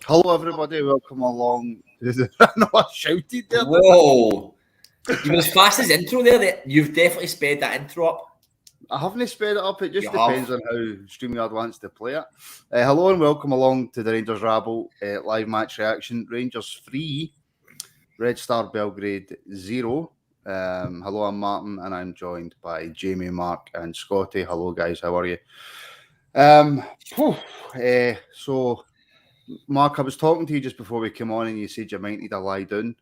Hello, everybody. Welcome along. I know I shouted there. Whoa! You were as fast as intro there. That you've definitely sped that intro up. I haven't sped it up. It just You depends have. on how StreamYard wants to play it. Hello and welcome along to the Rangers Rabble live match reaction. Rangers 3, Red Star Belgrade 0. Hello, I'm Martin and I'm joined by Jamie, Mark and Scotty. Hello, guys. How are you? So, Mark, I was talking to you just before we came on and you said you might need a lie down.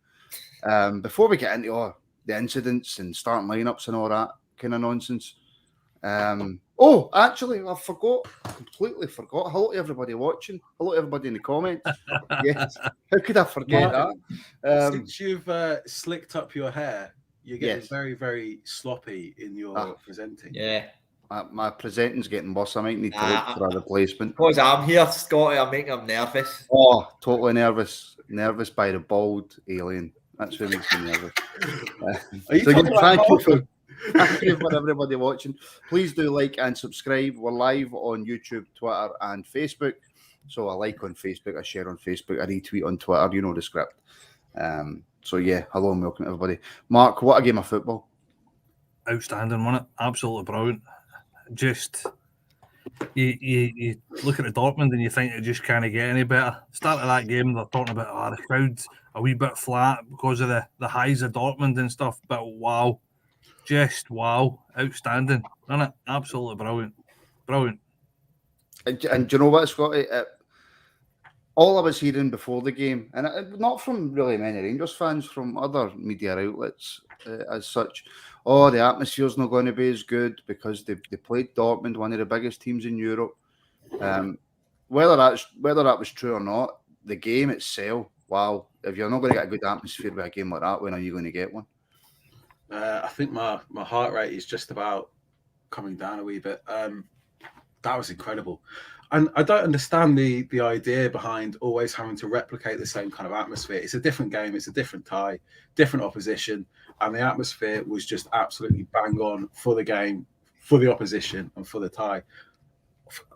Before we get into the incidents and starting lineups and all that kind of nonsense. Actually, I completely forgot. Hello to everybody watching. Hello to everybody in the comments. Yes, how could I forget that? Since you've slicked up your hair, you're getting very, very sloppy in your presenting. Yeah. My presenting's getting worse. I might need to look for a replacement. Because I'm here, Scotty, I'm making him nervous. Oh, totally nervous. Nervous by the bald alien. That's what makes me nervous. Thank you for everybody watching. Please do like and subscribe. We're live on YouTube, Twitter, and Facebook. So a like on Facebook, a share on Facebook, a retweet on Twitter. You know the script. So yeah, hello and welcome everybody. Mark, what a game of football! Outstanding, wasn't it? Absolutely brilliant. Just you look at the Dortmund and you think it just can't get any better. Start of that game, they're talking about the crowd's a wee bit flat because of the highs of Dortmund and stuff. But wow. Just wow, outstanding, isn't it? Absolutely brilliant. And do you know what, Scotty? All I was hearing before the game, and not from really many Rangers fans, from other media outlets as such, the atmosphere's not going to be as good because they played Dortmund, one of the biggest teams in Europe. Whether that was true or not, the game itself, wow, if you're not going to get a good atmosphere with a game like that, when are you going to get one? I think my heart rate is just about coming down a wee bit. That was incredible. And I don't understand the idea behind always having to replicate the same kind of atmosphere. It's a different game. It's a different tie, different opposition. And the atmosphere was just absolutely bang on for the game, for the opposition, and for the tie.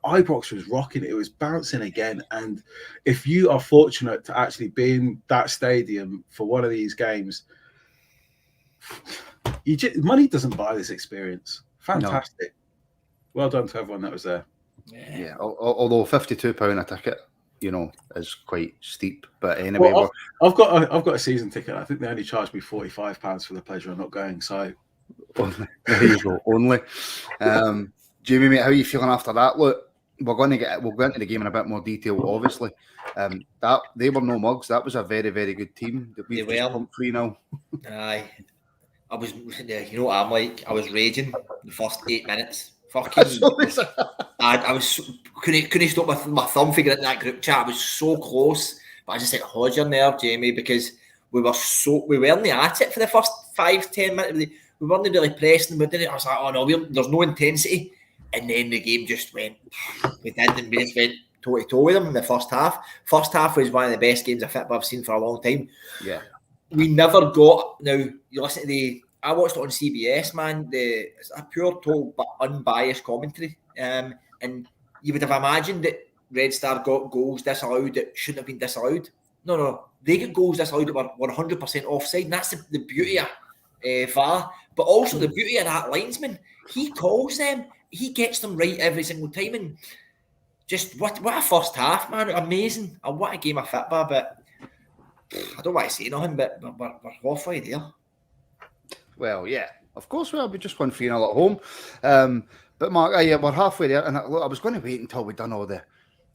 Ibrox was rocking. It was bouncing again. And if you are fortunate to actually be in that stadium for one of these games, money doesn't buy this experience. Fantastic. No. Well done to everyone that was there. Yeah. Although £52 a ticket, is quite steep. But anyway, I've got a season ticket. I think they only charged me £45 for the pleasure of not going. So there you go. Only. Jamie, mate, how are you feeling after that? Look, we'll go into the game in a bit more detail. Obviously, that they were no mugs. That was a very, very good team that we've just pumped 3-0. Aye. I was, you know what I'm like. I was raging the first 8 minutes. Fucking, I was couldn't stop my thumb figure in that group chat. I was so close, but I just said, "Hold your nerve, Jamie," because we weren't at it for the first 5-10 minutes. We weren't really pressing. I was like, "Oh no, there's no intensity," and then the game just went. We just went toe to toe with them in the first half. First half was one of the best games of football I've seen for a long time. Yeah. We never got. Now you listen to I watched it on CBS, man. It's a pure, total, but unbiased commentary. And you would have imagined that Red Star got goals disallowed that shouldn't have been disallowed. No, they get goals disallowed that were 100% offside. And that's the beauty of VAR, but also the beauty of that linesman. He calls them. He gets them right every single time. And just what a first half, man! Amazing. And what a game of football. But I don't want to say nothing, but we're halfway there. Well, yeah, of course we are. We just won 3-0 at home. But Mark, we're halfway there. And I was going to wait until we'd done all the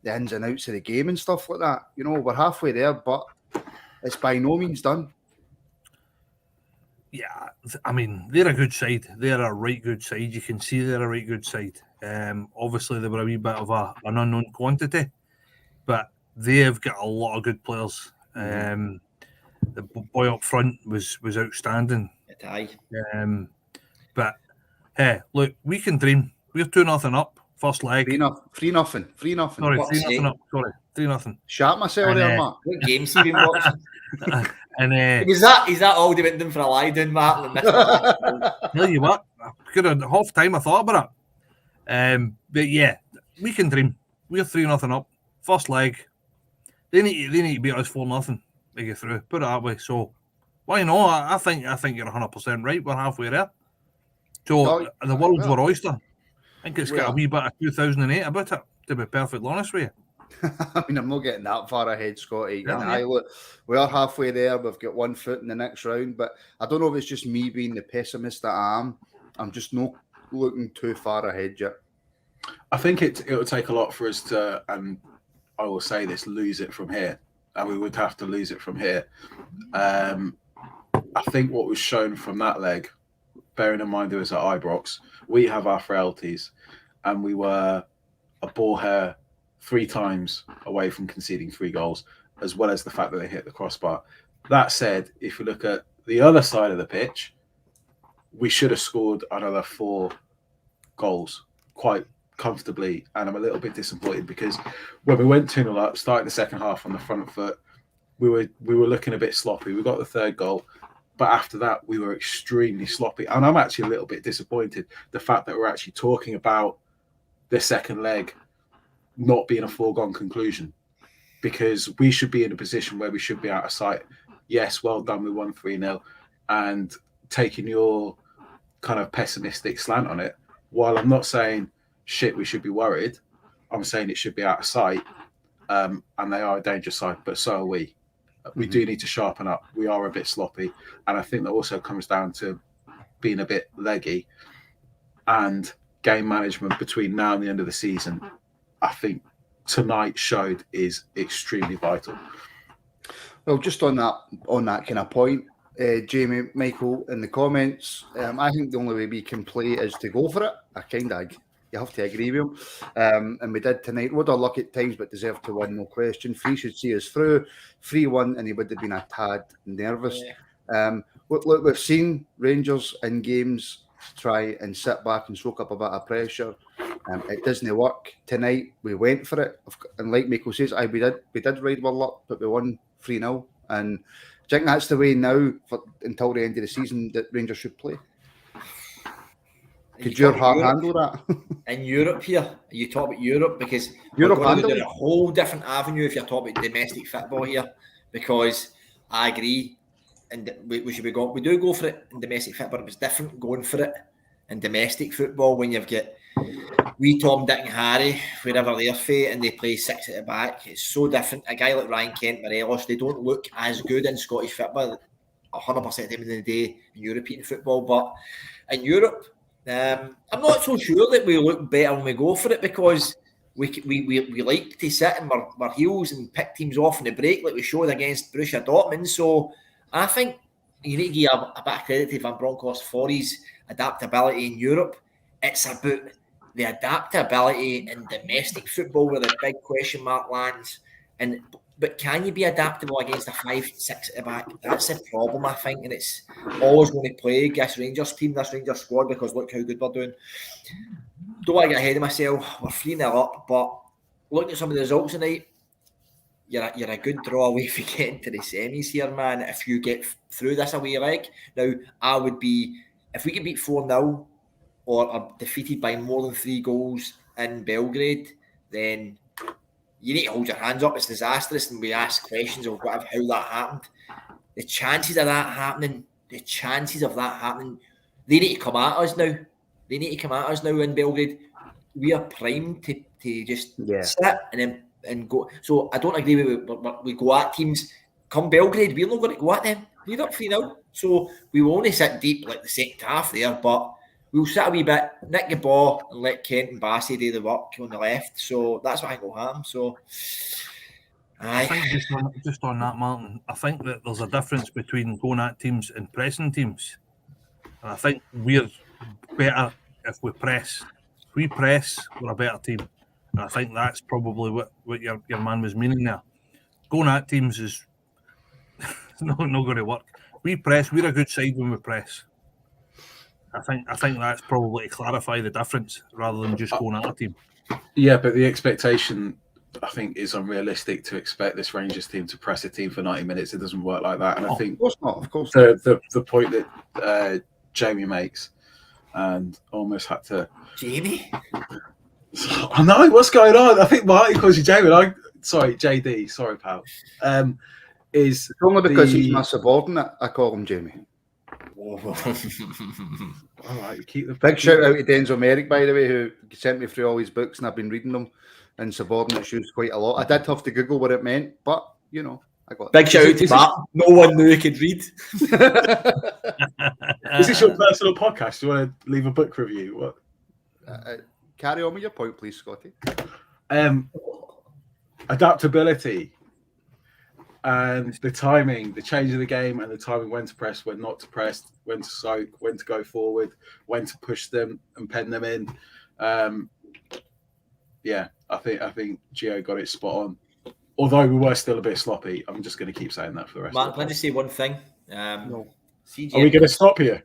ins and outs of the game and stuff like that. We're halfway there, but it's by no means done. Yeah, I mean, they're a good side. They're a right good side. You can see they're a right good side. Obviously, they were a wee bit of an unknown quantity, but they have got a lot of good players. The boy up front was outstanding. But hey, look, we can dream. We're 2-0 up, first leg. 3-0. Sorry, 3-0 up. Sorry, 3-0. Shat myself there, Mark. What games have you been watching? And is that all they went down for a lie down, Martin? Tell you what, half time I thought about it. But yeah, we can dream. We're 3-0 up, first leg. They need to beat us 4-0 to get through. Put it that way. So why not? I think you're 100% right. We're halfway there. So the world's our oyster. I think it's got a wee bit of 2008 about it, to be perfectly honest with you. I mean, I'm not getting that far ahead, Scotty. No, And look, we are halfway there. We've got 1 foot in the next round, but I don't know if it's just me being the pessimist that I am. I'm just not looking too far ahead yet. I think it will take a lot for us to, and I will say this, lose it from here. And we would have to lose it from here. I think what was shown from that leg, bearing in mind it was at Ibrox, we have our frailties, and we were a ball hair 3 times away from conceding 3 goals, as well as the fact that they hit the crossbar. That said, if you look at the other side of the pitch, we should have scored another 4 goals quite comfortably, and I'm a little bit disappointed because when we went 2-0 up, started the second half on the front foot, we were looking a bit sloppy. We got the 3rd goal, but after that we were extremely sloppy, and I'm actually a little bit disappointed the fact that we're actually talking about the second leg not being a foregone conclusion, because we should be in a position where we should be out of sight. Yes, well done, we won 3-0, and taking your kind of pessimistic slant on it, while I'm not saying shit we should be worried, I'm saying it should be out of sight, and they are a dangerous side, but so are we. We do need to sharpen up. We are a bit sloppy, and I think that also comes down to being a bit leggy and game management between now and the end of the season. I think tonight showed is extremely vital. Well, just on that kind of point, Jamie, Michael, in the comments, I think the only way we can play is to go for it. You have to agree with him. And we did tonight. Would have luck at times, but deserved to win, no question. 3 should see us through. 3-1, and he would have been a tad nervous. Yeah. Look, we've seen Rangers in games try and sit back and soak up a bit of pressure. It doesn't work. Tonight, we went for it. And like Michael says, we did ride well up, but we won 3-0. And I think that's the way now, until the end of the season, that Rangers should play. Could your heart handle that? In Europe here, you talk about Europe, because Europe we're going to do a whole different avenue if you're talking about domestic football here, because I agree, and we should be going. We do go for it in domestic football, but it's different going for it in domestic football when you've got Tom, Dick and Harry, wherever they're fit, and they play 6 at the back. It's so different. A guy like Ryan Kent, Morelos, they don't look as good in Scottish football 100% of the day in European football, but in Europe, I'm not so sure that we look better when we go for it, because we like to sit in our heels and pick teams off in the break like we showed against Borussia Dortmund. So I think you need to give a bit of credit to Van Bronckhorst for his adaptability in Europe. It's about the adaptability in domestic football where the big question mark lands. But can you be adaptable against a 5-6 at the back? That's the problem, I think, and it's always going to plague this Rangers team, this Rangers squad, because look how good we're doing. Don't want to get ahead of myself. We're 3-0 up, but looking at some of the results tonight, you're a good draw away from getting to the semis here, man, if you get through this away leg. Now, I would be, if we could beat 4-0 or are defeated by more than 3 goals in Belgrade, then you need to hold your hands up. It's disastrous, and we ask questions of how that happened. The chances of that happening, they need to come at us now. They need to come at us now in Belgrade. We are primed to just sit and go. So I don't agree with we go at teams. Come Belgrade, we're not going to go at them. We're up 3-0. So we will only sit deep like the second half there, but we'll sit a wee bit, nick the ball, and let Kent and Bassey do the work on the left. So that's what I think will happen. So, I think just on that, Martin, I think that there's a difference between going at teams and pressing teams. And I think we're better if we press. If we press, we're a better team. And I think that's probably what your man was meaning there. Going at teams is not going to work. We press, we're a good side when we press. I think that's probably to clarify the difference rather than just going at a team. Yeah, but the expectation, I think, is unrealistic to expect this Rangers team to press a team for 90 minutes. It doesn't work like that. And I think of course. The point that Jamie makes, and almost had to... Jamie? I know, what's going on? I think Marty calls you Jamie. sorry, JD, sorry, pal. Is It's only because he's my subordinate. I call him Jamie. all right, keep the Big shout out to Denzel Merrick, by the way, who sent me through all his books, and I've been reading them. And subordinates used quite a lot. I did have to Google what it meant, but you know, I got Big shout out to Matt. No one knew he could read. Is this your personal podcast? Do you want to leave a book review? What? Carry on with your point, please, Scotty. Adaptability and the timing, the change of the game, and the timing when to press, when not to press, when to soak, when to go forward, when to push them and pen them in. Yeah, I think Gio got it spot on. Although we were still a bit sloppy, I'm just going to keep saying that for the rest. Matt, can I just say one thing? No. CGM, Are we going to stop here?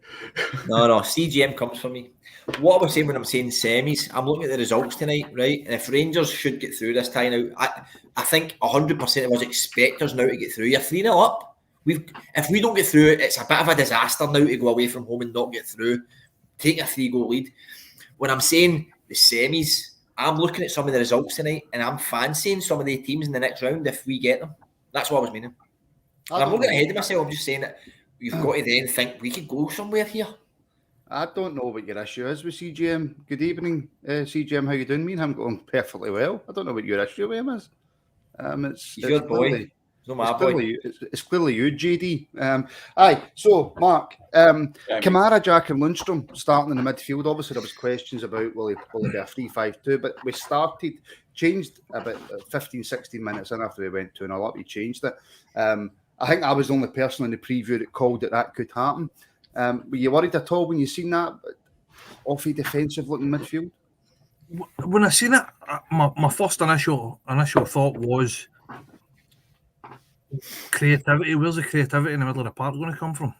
No. CGM comes for me. What I was saying when I'm saying semis, I'm looking at the results tonight, right? And if Rangers should get through this time out, I think 100% of us expect us now to get through. You're 3-0 up. If we don't get through it, it's a bit of a disaster now to go away from home and not get through. Take a 3-goal lead. When I'm saying the semis, I'm looking at some of the results tonight and I'm fancying some of the teams in the next round if we get them. That's what I was meaning. And I'm not getting ahead of myself. I'm just saying that we've got to then think we could go somewhere here. I don't know what your issue is with CGM. Good evening, CGM. How you doing? Me and him going perfectly well. I don't know what your issue with him is. It's your boy. It's clearly you, JD. Aye, so Mark, Kamara, Jack and Lundstrom starting in the midfield. Obviously there was questions about will he be a 3-5-2, but we changed about 15, 16 minutes in after we went 2-0 up. He changed it. I think I was the only person in the preview that called that could happen. Were you worried at all when you seen that awfully defensive looking midfield? When I seen it, my first initial thought was creativity. Where's the creativity in the middle of the park going to come from?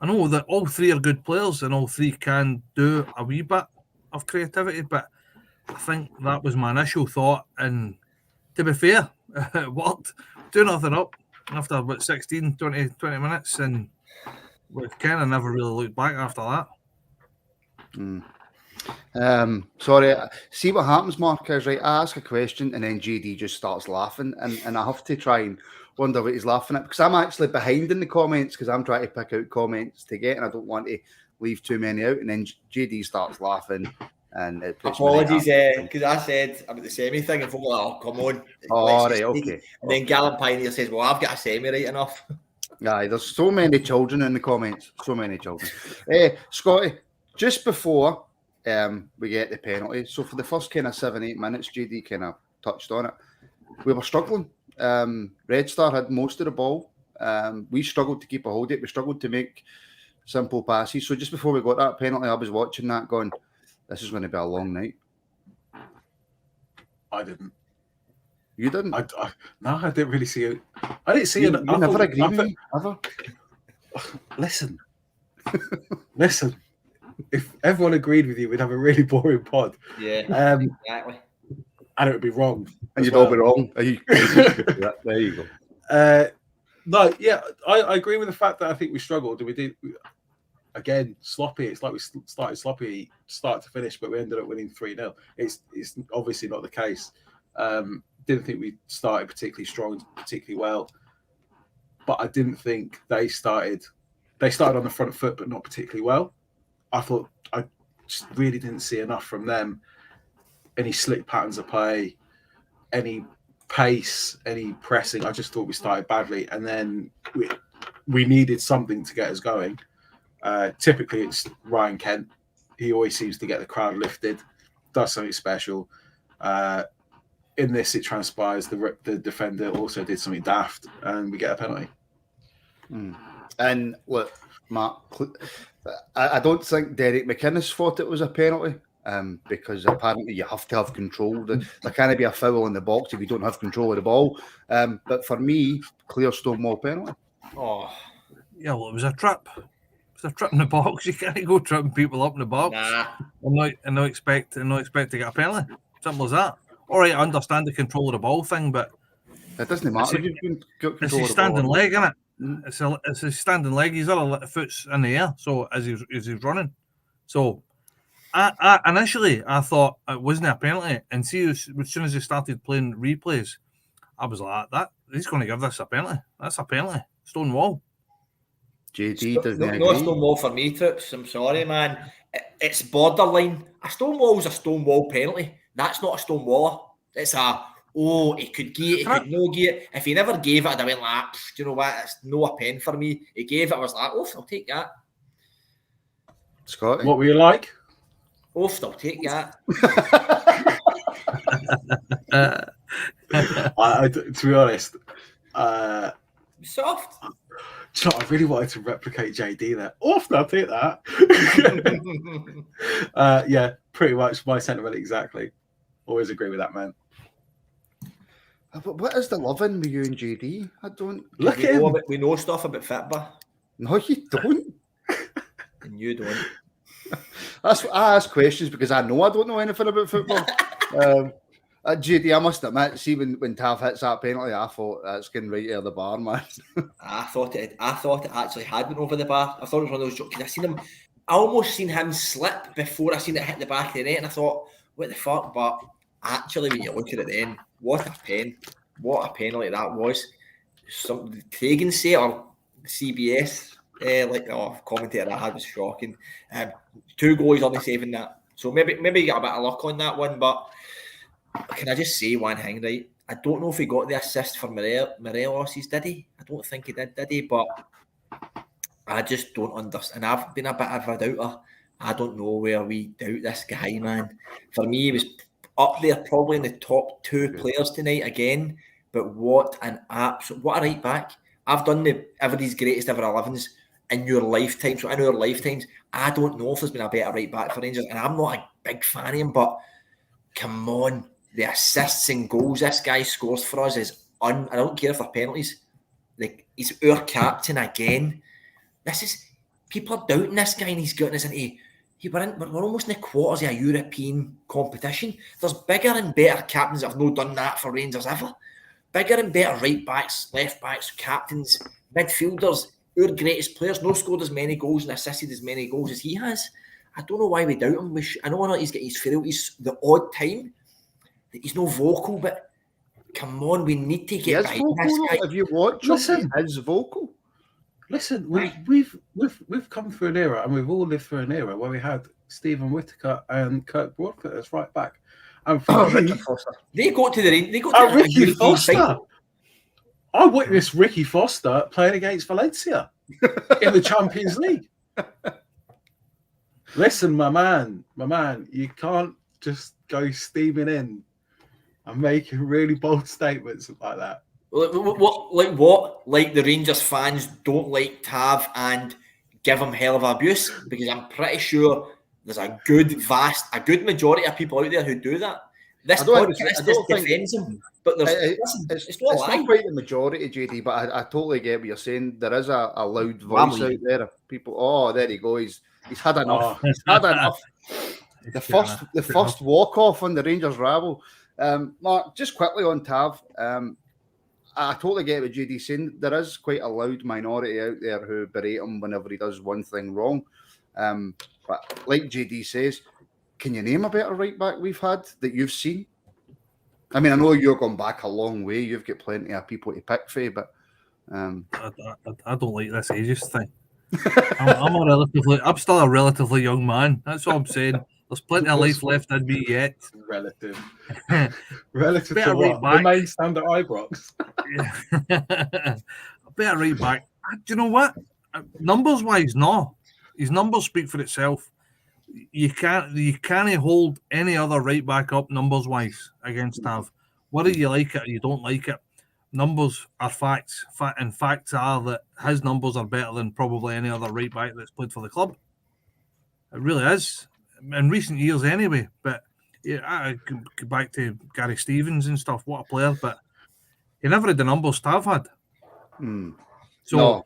I know that all three are good players and all three can do a wee bit of creativity, but I think that was my initial thought. And to be fair, it worked. 2-0 up after about 16, 20 minutes, and we kind of never really looked back after that. Sorry, see what happens, Mark, is right. I ask a question and then JD just starts laughing, and I have to try and wonder what he's laughing at because I'm actually behind in the comments because I'm trying to pick out comments to get, and I don't want to leave too many out. And then JD starts laughing, and it puts apologies, because I said about the semi thing, and folk were like, "Oh, come on." Oh, right, okay. And then Gallon Pioneer says, "Well, I've got a semi right enough." Aye, there's so many children in the comments. So many children. Scotty, just before we get the penalty, so for the first kind of 7-8 minutes, JD kind of touched on it. We were struggling. Red Star had most of the ball. We struggled to keep a hold of it. We struggled to make simple passes. So just before we got that penalty, I was watching that going, this is going to be a long night. I didn't. You didn't? No, I didn't really see it. I didn't see you, it. You never agreed with me, ever? Listen. If everyone agreed with you, we'd have a really boring pod. Yeah, exactly. And it would be wrong. And you'd all be wrong. There you go. No, yeah, I agree with the fact that I think we struggled. We did, again, sloppy. It's like we started sloppy, start to finish, but we ended up winning 3-0. It's obviously not the case. Didn't think we started particularly strong, particularly well. But I didn't think they started on the front foot, but not particularly well. I thought I just really didn't see enough from them. Any slick patterns of play, any pace, any pressing. I just thought we started badly, and then we needed something to get us going. Typically, it's Ryan Kent. He always seems to get the crowd lifted, does something special. In this, it transpires the defender also did something daft, and we get a penalty. And look, Matt, I don't think Derek McInnes thought it was a penalty. Because apparently you have to have control. There can't be a foul in the box if you don't have control of the ball. But for me, clear Stonewall penalty. Oh, yeah, well, it was a trip. It was a trip in the box. You can't go tripping people up in the box and not expect to get a penalty. Simple as that. All right, I understand the control of the ball thing, but it doesn't matter. It's his standing leg, isn't it? It's his standing leg. His other foot's in the air, so as he's running. So Initially, I thought it wasn't a penalty, and see, as soon as they started playing replays, I was like, "That he's going to give this a penalty. That's a penalty, stone wall." JD doesn't No, agree. no Stonewall for me, Trips. I'm sorry, man. It's borderline. A Stonewall's a Stonewall penalty. That's not a Stonewaller. It's he could get it, he could no get it. If he never gave it, I'd have went like, do you know what? It's no a pen for me. He gave it, I was like, I'll take that. Scotty? What were you like? I'll take that. To be honest, Soft. I really wanted to replicate JD there. I'll take that. Yeah, pretty much my sentiment exactly. Always agree with that, man. But what is the loving with you and JD? I don't. Look at him. We know stuff about Fitba. No, you don't. And you don't. That's what I ask questions because I know I don't know anything about football. JD, I must admit, see when Tav hits that penalty, I thought that's getting right out of the bar, man. I thought it actually had been over the bar. I thought it was one of those jokes. I almost seen him slip before I seen it hit the back of the net, and I thought, what the fuck? But actually, when you look at it then, what a penalty that was. Some Kagan say or CBS commentator I had was shocking. 2 goals only saving that. So maybe you got a bit of luck on that one, but can I just say one thing, right? I don't know if he got the assist for Morelos, did he? I don't think he did he? But I just don't understand. And I've been a bit of a doubter. I don't know where we doubt this guy, man. For me, he was up there probably in the top 2 players tonight again. But what a right back. I've done the everybody's greatest ever 11s in your lifetime. So in our lifetimes, I don't know if there's been a better right back for Rangers. And I'm not a big fan of him, but come on. The assists and goals this guy scores for us is I don't care if they're penalties. Like, he's our captain again. People are doubting this guy, and he's gotten us into. We're almost in the quarters of a European competition. There's bigger and better captains that have not done that for Rangers ever. Bigger and better right backs, left backs, captains, midfielders. Our greatest players no scored as many goals and assisted as many goals as he has. I don't know why we doubt him. I know he's getting his frailties the odd time. He's no vocal, but come on, we need to get behind this guy. If you watch him, he is vocal. Listen, we've come through an era, and we've all lived through an era where we had Stephen Whittaker and Kirk Broadfoot as right back. And Ricky Foster. They go to the Ricky Foster. I witnessed Ricky Foster playing against Valencia in the Champions League. Listen, my man, you can't just go steaming in and making really bold statements like that. What? Like the Rangers fans don't like Tav and give him hell of abuse? Because I'm pretty sure there's a good majority of people out there who do that. This podcast just defends him, but it's not quite the majority, JD. But I totally get what you're saying. There is a loud voice out there of people. There he goes. He's had enough. He's had enough. The first walk off on the Rangers rabble. Mark, just quickly on Tav. I totally get what JD's saying. There is quite a loud minority out there who berate him whenever he does one thing wrong. But like JD says, can you name a better right back we've had that you've seen? I mean, I know you're going back a long way. You've got plenty of people to pick for, but I don't like this ageist thing. I'm still a relatively young man. That's all I'm saying. There's plenty of life left in me yet. Relative to what? The main stand at Ibrox. A better right back. Do you know what? Numbers wise, no. His numbers speak for itself. You can't hold any other right back up numbers wise against Tav. Whether you like it or you don't like it, numbers are facts. And facts are that his numbers are better than probably any other right back that's played for the club. It really is. In recent years anyway, but I can go back to Gary Stevens and stuff. What a player, but he never had the numbers Tav had. So, no.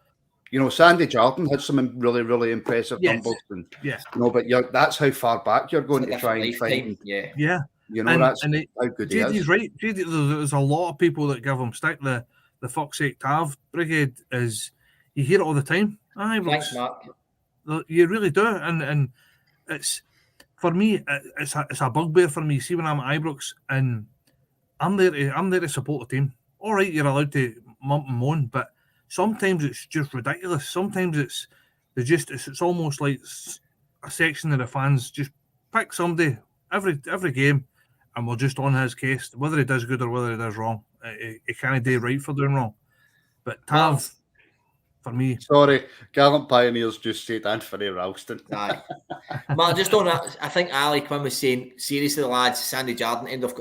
You know, Sandy Jardine had some really, really impressive numbers. And, but that's how far back you're going to try and find. Yeah. You know, that's how good he is. JD's right. There's a lot of people that give him stick. The fuck's sake Tav brigade is, you hear it all the time. Thanks, Mark. You really do. And it's, for me, it's a bugbear for me. See, when I'm at Ibrox and I'm there to support the team. All right, you're allowed to mump and moan, but sometimes it's just ridiculous. Sometimes it's almost like a section of the fans just pick somebody every game, and we're just on his case, whether he does good or whether he does wrong. He can't do right for doing wrong. But Tav, for me, sorry, Gallant Pioneers just said Anthony Ralston. Aye. Matt, just on that, I think Ali Quinn was saying, seriously, lads, Sandy Jardine, end of.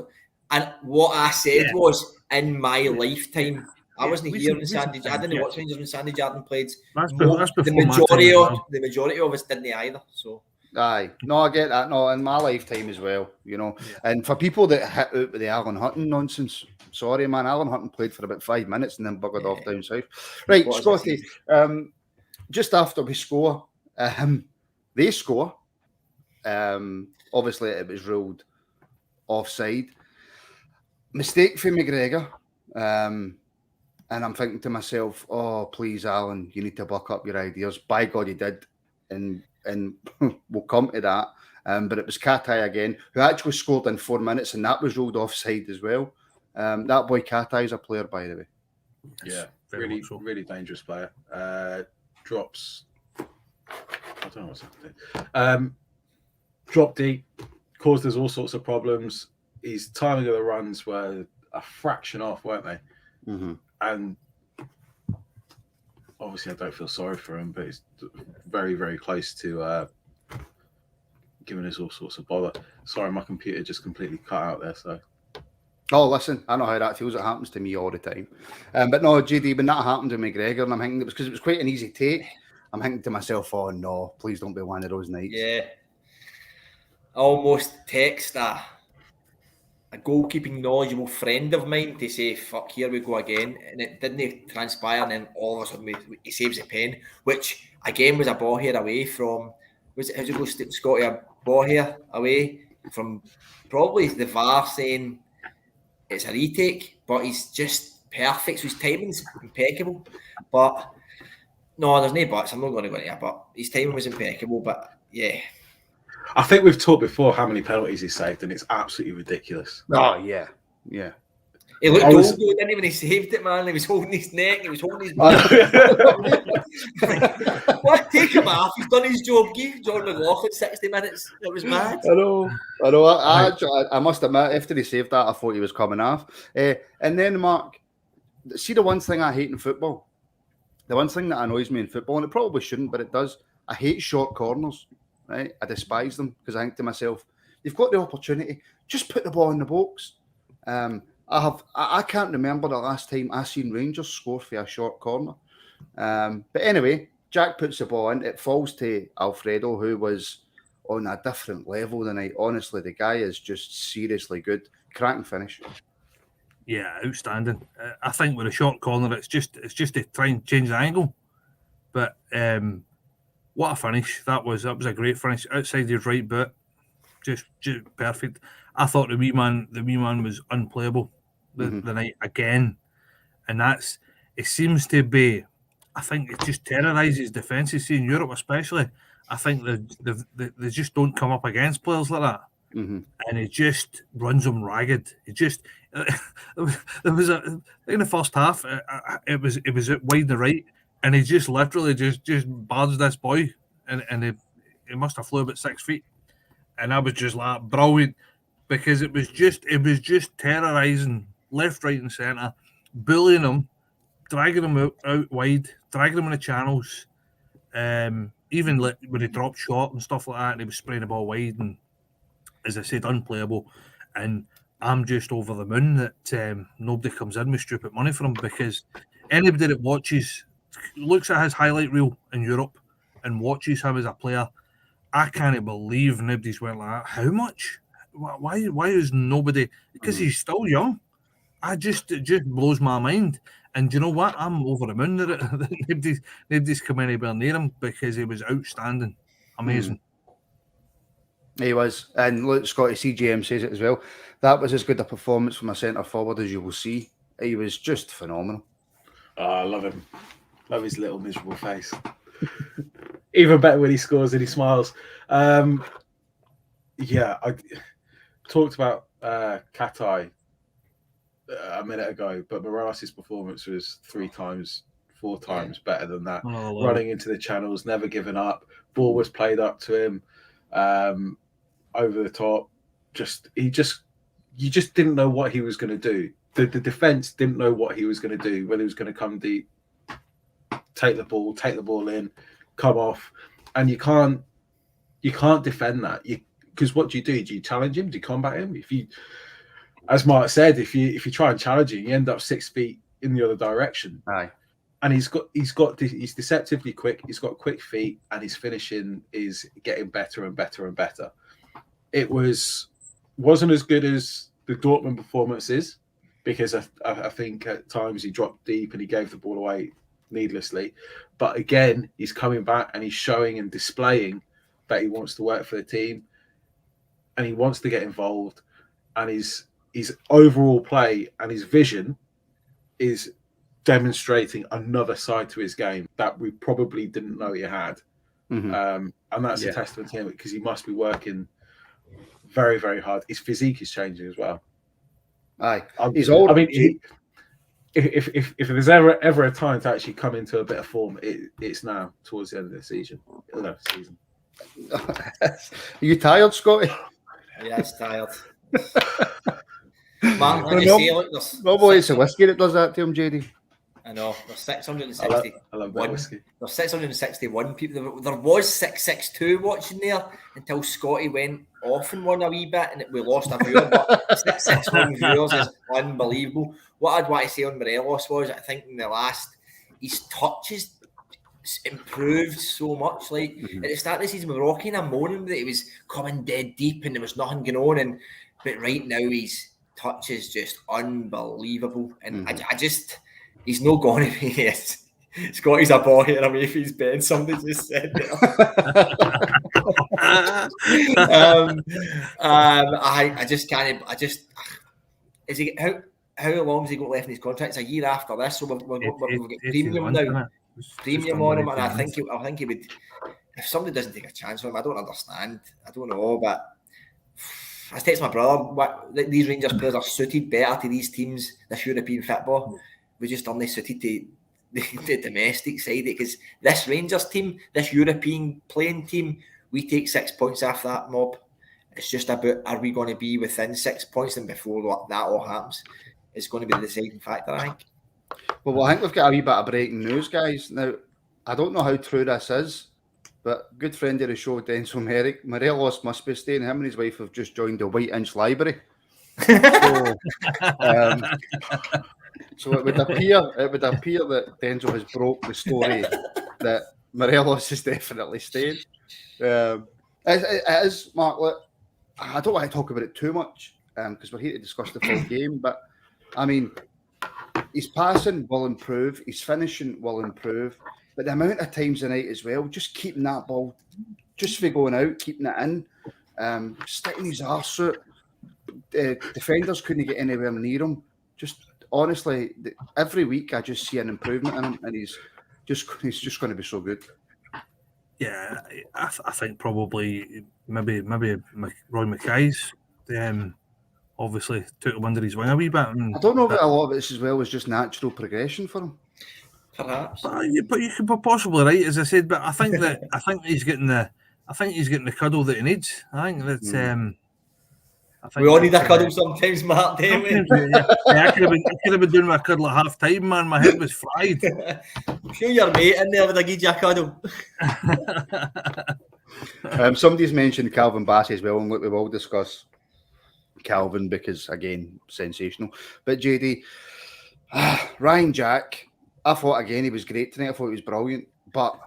And what I said was, in my lifetime, I wasn't here when Sandy. I didn't watch Rangers when Sandy Jardine played. That's the majority of us didn't either. So. Aye, no, I get that. No, in my lifetime as well, you know. Yeah. And for people that hit out with the Alan Hutton nonsense, sorry, man, Alan Hutton played for about 5 minutes and then buggered off down south. Right, Scotty, just after we score, they score. Obviously, it was ruled offside. Mistake for McGregor. And I'm thinking to myself, oh, please, Alan, you need to buck up your ideas. By God, he did. And we'll come to that. But it was Katai again, who actually scored in 4 minutes, and that was ruled offside as well. That boy Katai is a player, by the way. Yeah, really dangerous player. Drops. I don't know what's happening. Dropped deep, caused us all sorts of problems. His timing of the runs were a fraction off, weren't they? Mm-hmm. And obviously, I don't feel sorry for him, but it's very, very close to giving us all sorts of bother. Sorry, my computer just completely cut out there. So, oh, listen, I know how that feels. It happens to me all the time. But no, JD, when that happened to McGregor, and I'm thinking it was because it was quite an easy take. I'm thinking to myself, oh no, please don't be one of those nights. Yeah, I almost text a goalkeeping knowledgeable friend of mine to say, fuck, here we go again. And it didn't transpire. And then all of a sudden he saves a pen, which again was a ball here away from, how's it go, Scotty, a ball here away from probably the VAR saying it's a retake, but he's just perfect. So his timing's impeccable. But no, there's no buts. I'm not going to go there, but his timing was impeccable. But yeah. I think we've talked before how many penalties he saved, and it's absolutely ridiculous. Oh, yeah. Yeah. He looked old, didn't he, when he saved it, man? He was holding his neck, he was holding his back. What? Take him off. He's done his job. Give John McLaughlin 60 minutes. It was mad. I know. I must admit, after he saved that, I thought he was coming off. And then, Mark, see the one thing I hate in football? The one thing that annoys me in football, and it probably shouldn't, but it does, I hate short corners. Right, I despise them because I think to myself, you've got the opportunity, just put the ball in the box. I can't remember the last time I seen Rangers score for a short corner. But anyway, Jack puts the ball in. It falls to Alfredo, who was on a different level tonight. Honestly, the guy is just seriously good. Cracking finish. Yeah, outstanding. I think with a short corner, it's just to try and change the angle. But what a finish. That was a great finish. Outside his right boot. Just perfect. I thought the wee man was unplayable the night again. And it seems to be, I think it just terrorises defences in Europe especially. I think they just don't come up against players like that. Mm-hmm. And it just runs them ragged. It just there was in the first half it was wide the right, and he just literally just barged this boy, and he must have flew about 6 feet, and I was just like brilliant, because it was just terrorising left, right, and centre, bullying him, dragging him out wide, dragging him in the channels, even when he dropped short and stuff like that, and he was spraying the ball wide, and as I said, unplayable. And I'm just over the moon that nobody comes in with stupid money for him, because anybody that looks at his highlight reel in Europe and watches him as a player, I can't believe nobody's went like that. How much? Why is nobody? Because he's still young. It just blows my mind. And you know what? I'm over the moon that nobody's come anywhere near him, because he was outstanding, amazing. He was. And look, Scotty, CGM says it as well. That was as good a performance from a centre forward as you will see. He was just phenomenal. Oh, I love him. Love his little miserable face. Even better when he scores and he smiles. Yeah, I talked about Katai a minute ago, but Morales' performance was 3 times, 4 times better than that. Running into the channels, never giving up. Ball was played up to him, over the top. You just didn't know what he was going to do. The defense didn't know what he was going to do, whether he was going to come deep, take the ball in, come off, and you can't defend that. Because what do? Do you challenge him? Do you combat him? If you, as Mark said, if you try and challenge him, you end up 6 feet in the other direction. Aye. And he's deceptively quick. He's got quick feet, and his finishing is getting better and better and better. It wasn't as good as the Dortmund performances, because I think at times he dropped deep and he gave the ball away needlessly. But again, he's coming back and he's showing and displaying that he wants to work for the team and he wants to get involved, and his overall play and his vision is demonstrating another side to his game that we probably didn't know he had. And that's a testament to him, because he must be working very, very hard. His physique is changing as well. Aye, he's old. I mean, if there's ever a time to actually come into a bit of form, it's now, towards the end of the season. Are you tired, Scotty? Yeah, it's tired. Man, Normally it's a whiskey that does that to him, JD. I know. There's 660. I love that whiskey. There's 661 people. There was 662 watching there until Scotty went off and won a wee bit, and we lost a viewer. But 661 viewers is unbelievable. What I'd want to say on Morelos was, I think in the last, his touches improved so much. Like at the start of the season, we were all kind of moaning that he was coming dead deep and there was nothing going on. But right now, his touch is just unbelievable, and I just. He's not going to be yes. Scotty's a boy here. I mean, if he's been, somebody just said it. I just can't. Is he how long has he got left in his contract? It's a year after this, so we've got premium now. Premium on him, and I think he would. If somebody doesn't take a chance on him, I don't understand. I don't know, but I text my brother. These Rangers players are suited better to these teams, this European football. We just aren't suited to the domestic side, because this Rangers team, this European playing team, we take 6 points off that mob. It's just about, are we going to be within 6 points? And before that all happens, it's going to be the deciding factor, I think. Well, I think we've got a wee bit of breaking news, guys. Now, I don't know how true this is, but good friend of the show, Denzel Merrick, Morelos must be staying. Him and his wife have just joined the White Inch Library. So it would appear that Denzel has broke the story that Morelos is definitely staying. It is, Mark. Look, I don't want to talk about it too much because we're here to discuss the full game. But I mean, his passing will improve, his finishing will improve, but the amount of times a night as well, just keeping that ball, just for going out, keeping it in, sticking his arse out. Defenders couldn't get anywhere near him. Just honestly, every week I just see an improvement in him, and he's just going to be so good. Yeah, I think probably maybe Roy Mackay's obviously took him under his wing a wee bit. I don't know if a lot of this as well was just natural progression for him. Perhaps, but you could be possibly right, as I said. But I think he's getting the cuddle that he needs. I think that's. We all need a cuddle sometimes, Mark, don't we? I could have been doing my cuddle at half time, man. My head was fried. I'm sure your mate in there would have given you a cuddle. Somebody's mentioned Calvin Bassey as well, and we will discuss Calvin because, again, sensational. But JD, Ryan Jack, I thought again he was great tonight. I thought he was brilliant, but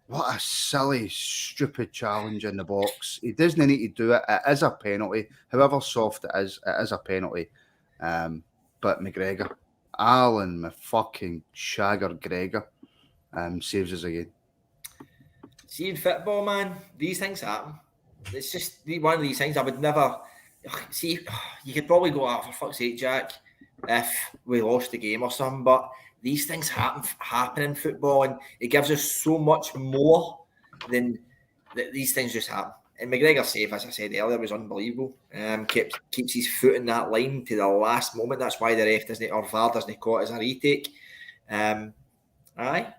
what a silly, stupid challenge in the box. He doesn't need to do it. It is a penalty. However soft it is a penalty. But McGregor, Alan, my fucking shagger Gregor, saves us again. See, in football, man, these things happen. It's just one of these things I would never... See, you could probably go, for fuck's sake, Jack, if we lost the game or something, but these things happen in football, and it gives us so much more than these things just happen. And McGregor's save, as I said earlier, was unbelievable. Keeps his foot in that line to the last moment. That's why the ref doesn't, or VAR doesn't call it as a retake. Aye.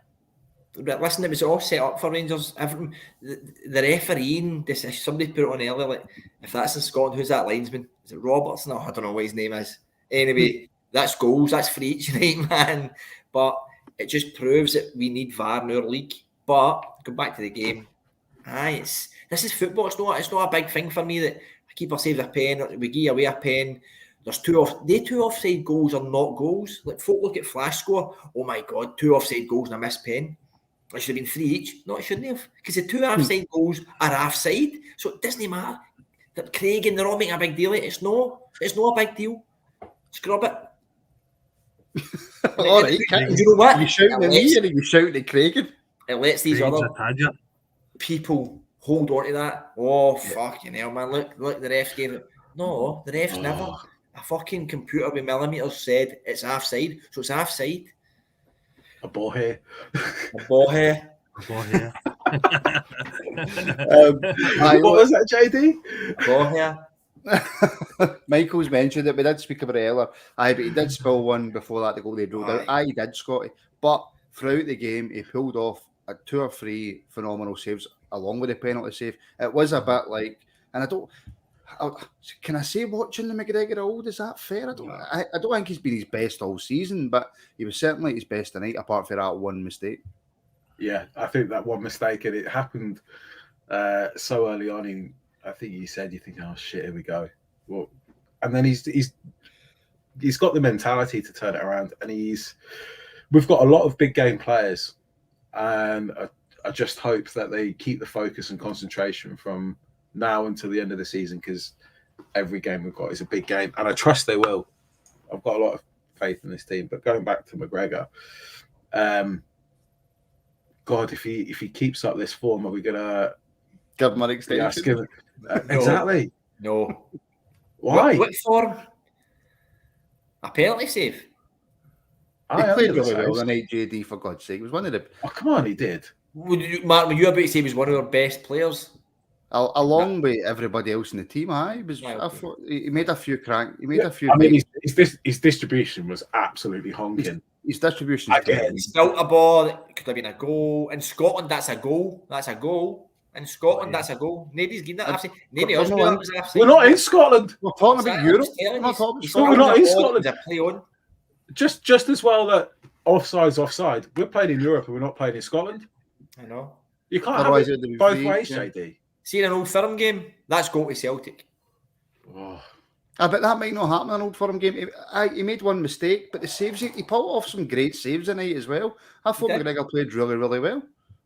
But listen, it was all set up for Rangers. Everything, the refereeing, somebody put it on earlier, like, if that's in Scotland, who's that linesman? Is it Robertson? No, I don't know what his name is. Anyway, that's goals, that's free each night, man. But it just proves that we need VAR in our league. But, go back to the game. Aye, this is football. It's not a big thing for me that a keeper saves a pen, we give away a pen. There's two offside goals are not goals. Like, folk look at flash score. Oh my God, 2 offside goals and a missed pen. It should have been 3 each. No, it shouldn't have. Because the 2 offside goals are offside. So it doesn't matter. That Craig and they're all making a big deal. It's not a big deal. Scrub it. All right. You know what? Are you shouting at me or are you shouting at Craig? It lets these other people hold on to that. Oh, fucking hell, man. Look, the refs gave it. No, the refs never. A fucking computer with millimeters said it's offside. So it's offside. A ball here. A ball here. What was that, JD? A ball here. Michael's mentioned it. We did speak about it earlier. Aye, but he did spill one before that, the goal they ruled out. Aye, he did, Scotty. But throughout the game, he pulled off 2 or 3 phenomenal saves along with the penalty save. It was a bit like, and can I say watching the McGregor old, is that fair? I don't think he's been his best all season, but he was certainly his best tonight, apart from that one mistake. Yeah, I think that one mistake, and it happened so early on in, I think you said, you think, oh shit, here we go. Well, and then he's got the mentality to turn it around, and we've got a lot of big game players, and I just hope that they keep the focus and concentration from now until the end of the season, because every game we've got is a big game, and I trust they will. I've got a lot of faith in this team. But going back to McGregor, God, if he keeps up this form, are we gonna give him an extension? Exactly. No. Why? What form? A penalty save. He played really well tonight, JD, for God's sake. He was one of the... Oh, come on, he did. Mark, were you about to say he was one of our best players? Along with everybody else in the team, I thought he made a few I mean, his distribution was absolutely honking. His distribution again. Still a ball that could have been a goal. In Scotland, that's a goal. That's a goal. In Scotland, that's a goal. Nobody's getting that. Nobody else knew that was offside. We're not in Scotland. We're talking about Europe. We're not in Scotland. Play on. Just as well that offside's offside. We're playing in Europe and we're not playing in Scotland. I know. You can't have it both ways, JD. See, in an Old Firm game, that's goal to Celtic. Oh. But that might not happen in an Old Firm game. He made one mistake, but the saves, he pulled off some great saves tonight as well. I thought McGregor played really, really well.